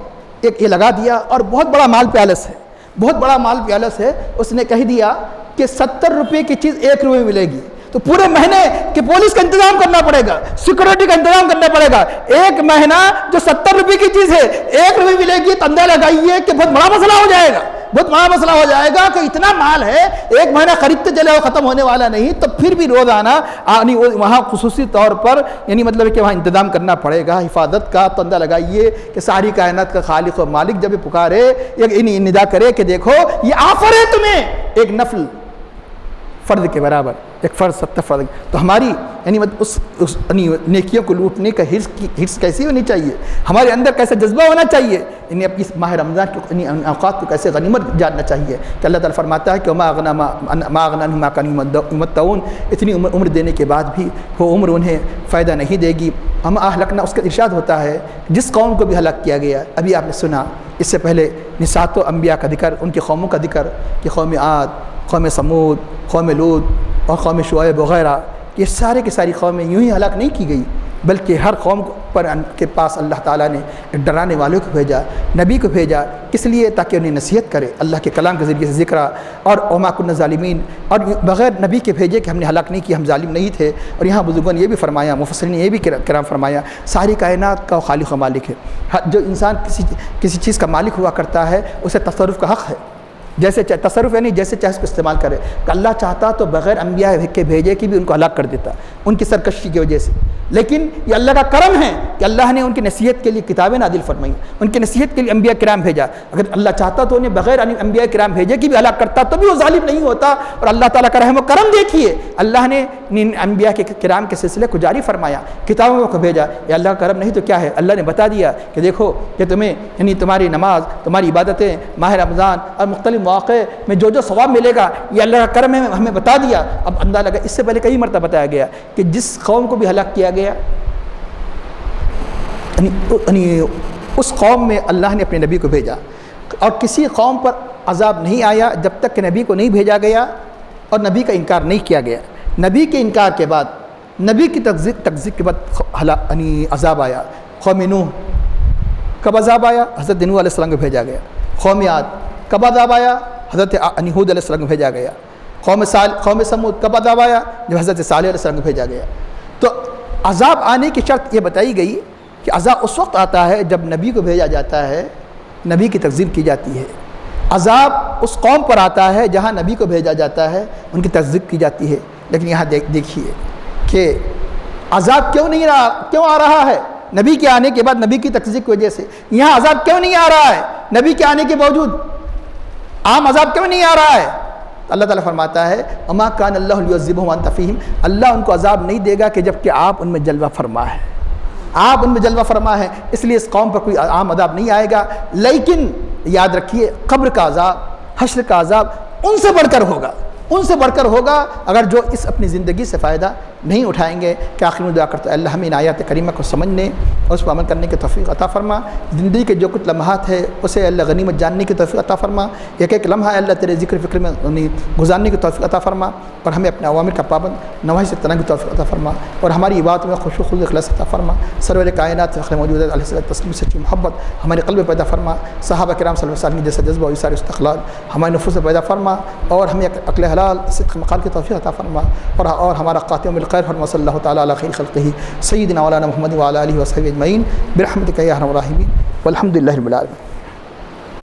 ایک یہ لگا دیا اور بہت بڑا مال پیالس ہے، بہت بڑا مال پیالس ہے، اس نے کہہ دیا کہ 70 روپے کی چیز 1 روپے میں ملے گی. تو پورے مہینے کہ پولیس کا انتظام کرنا پڑے گا، سیکورٹی کا انتظام کرنا پڑے گا. 1 مہینہ جو 70 روپے کی چیز ہے 1 روپے ملے گی، تو اندازہ لگائیے کہ بہت بڑا مسئلہ ہو جائے گا، بہت بڑا مسئلہ ہو جائے گا کہ اتنا مال ہے 1 مہینہ خریدتے چلے وہ ختم ہونے والا نہیں. تو پھر بھی روزانہ وہاں خصوصی طور پر کہ وہاں انتظام کرنا پڑے گا حفاظت کا. تو اندازہ لگائیے کہ ساری کائنات کا خالق و مالک جب پکارے، ندا کرے کہ دیکھو یہ آفر ہے تمہیں، ایک نفل فرض کے برابر، ایک فرض 70 فرض. تو ہماری اس نیکیوں کو لوٹنے کا حرص کیسی ہونی چاہیے، ہمارے اندر کیسا جذبہ ہونا چاہیے، اپنی ماہ رمضان کے اوقات کو کیسے غنیمت جاننا چاہیے. کہ اللہ تعالیٰ فرماتا ہے کہ ما اغنی عنہم ما کانوا یمتعون، اتنی عمر دینے کے بعد بھی وہ عمر انہیں فائدہ نہیں دے گی. ہم اہلکنا، اس کا ارشاد ہوتا ہے جس قوم کو بھی ہلاک کیا گیا. ابھی آپ نے سنا اس سے پہلے 7 انبیاء کا ذکر، ان کی قوموں کا ذکر کہ قوم عاد، قوم سمود، قوم لوط اور قوم شعیب وغیرہ، یہ سارے کی ساری قومیں یوں ہی ہلاک نہیں کی گئی، بلکہ ہر قوم پر کے پاس اللہ تعالیٰ نے ڈرانے والوں کو بھیجا، نبی کو بھیجا. کس لیے؟ تاکہ انہیں نصیحت کرے اللہ کے کلام کے ذریعے سے ذکر. اور وما کنا ظالمین، اور بغیر نبی کے بھیجے کہ ہم نے ہلاک نہیں کیا، ہم ظالم نہیں تھے. اور یہاں بزرگوں نے یہ بھی فرمایا، مفسرین نے یہ بھی کرام فرمایا، ساری کائنات کا خالق و مالک ہے. جو انسان کسی چیز کا مالک ہوا کرتا ہے اسے تصرف کا حق ہے. جیسے تصرف جیسے چاہے اس کو استعمال کرے. کہ اللہ چاہتا تو بغیر انبیاء کے بھیجے کی بھی ان کو ہلاک کر دیتا ان کی سرکشی کی وجہ سے. لیکن یہ اللہ کا کرم ہے کہ اللہ نے ان کی نصیحت کے لیے کتابیں نازل فرمائیں، ان کی نصیحت کے لیے انبیاء کرام بھیجا. اگر اللہ چاہتا تو انہیں بغیر انبیاء کرام بھیجے کی بھی ہلاک کرتا تو بھی وہ ظالم نہیں ہوتا. اور اللہ تعالیٰ کا رحم و کرم دیکھیے، اللہ نے انبیاء کے کرام کے سلسلے کو جاری فرمایا، کتابوں کو بھیجا. یہ اللہ کا کرم نہیں تو کیا ہے؟ اللہ نے بتا دیا کہ دیکھو کہ تمہیں تمہاری نماز، تمہاری عبادتیں، ماہ رمضان اور مختلف مواقع میں جو ثواب ملے گا یہ اللہ کا کرم ہے، ہمیں بتا دیا. اب اندازہ لگا، اس سے پہلے کئی مرتبہ بتایا گیا کہ جس قوم کو بھی ہلاک کیا گیا اس قوم میں اللہ نے اپنے نبی کو بھیجا، اور کسی قوم پر عذاب نہیں آیا جب تک کہ نبی کو نہیں بھیجا گیا اور نبی کا انکار نہیں کیا گیا. نبی کے انکار کے بعد، نبی کی تکذیب کے بعد عذاب آیا. قوم نوح کب عذاب آیا؟ حضرت نوح علیہ السلام کو بھیجا گیا. قوم عاد کب عذاب آیا؟ حضرت ہود علیہ السلام کو بھیجا گیا. قوم سمود کب عذاب آیا؟ جب حضرت صالح علیہ السلام کو بھیجا گیا. تو عذاب آنے کی شرط یہ بتائی گئی کہ عذاب اس وقت آتا ہے جب نبی کو بھیجا جاتا ہے، نبی کی تکذیب کی جاتی ہے. عذاب اس قوم پر آتا ہے جہاں نبی کو بھیجا جاتا ہے، ان کی تکذیب کی جاتی ہے. لیکن یہاں دیکھیے کہ عذاب کیوں آ رہا ہے نبی کے آنے کے بعد، نبی کی تکذیب کی وجہ سے. یہاں عذاب کیوں نہیں آ رہا ہے نبی کے آنے کے باوجود؟ عام عذاب کیوں نہیں آ رہا ہے؟ اللہ تعالیٰ فرماتا ہے وما کان اللہ لیعذبہم وانت فیہم، اللہ ان کو عذاب نہیں دے گا کہ جب کہ آپ ان میں جلوہ فرما ہے، آپ ان میں جلوہ فرما ہے. اس لیے اس قوم پر کوئی عام عذاب نہیں آئے گا. لیکن یاد رکھیے قبر کا عذاب، حشر کا عذاب ان سے بڑھ کر ہوگا، ان سے بڑھ کر ہوگا اگر جو اس اپنی زندگی سے فائدہ نہیں اٹھائیں گے۔ کہ آخر میں دعا کرتا ہے اللہ ہمیں ان آیات کریمہ کو سمجھنے اور اس پر عمل کرنے کی توفیق عطا فرما۔ زندگی کے جو کچھ لمحات ہے اسے اللہ غنیمت جاننے کی توفیق عطا فرما، ایک ایک لمحہ اللہ تیرے ذکر فکر میں گزارنے کی توفیق عطا فرما، اور ہمیں اپنے اوامر کا پابند نواہی سے تنگ کی توفیق عطا فرما، اور ہماری عبادت میں خشوع خضوع اخلاص عطا فرما۔ سرور کائنات فخر موجود علیہ الصلوۃ والتسلیم سچی محبت ہمارے قلب میں پیدا فرما، صحابہ کرام صلی اللہ علیہ وسلم جیسا جذبہ و اثار استقلال ہمارے نفوس میں پیدا فرما، اور ہمیں عقل حلال صدق مقال کی توفیق عطا فرما، اور ہمارا خاتمہ بالخیر فرما۔ صلی اللہ تعالیٰ علی خیر خلقہ سیدنا مولانا محمد وعلی آلہ وصحبہ اجمعین برحمتک یا ارحم الراحمین والحمد للہ رب العالمین۔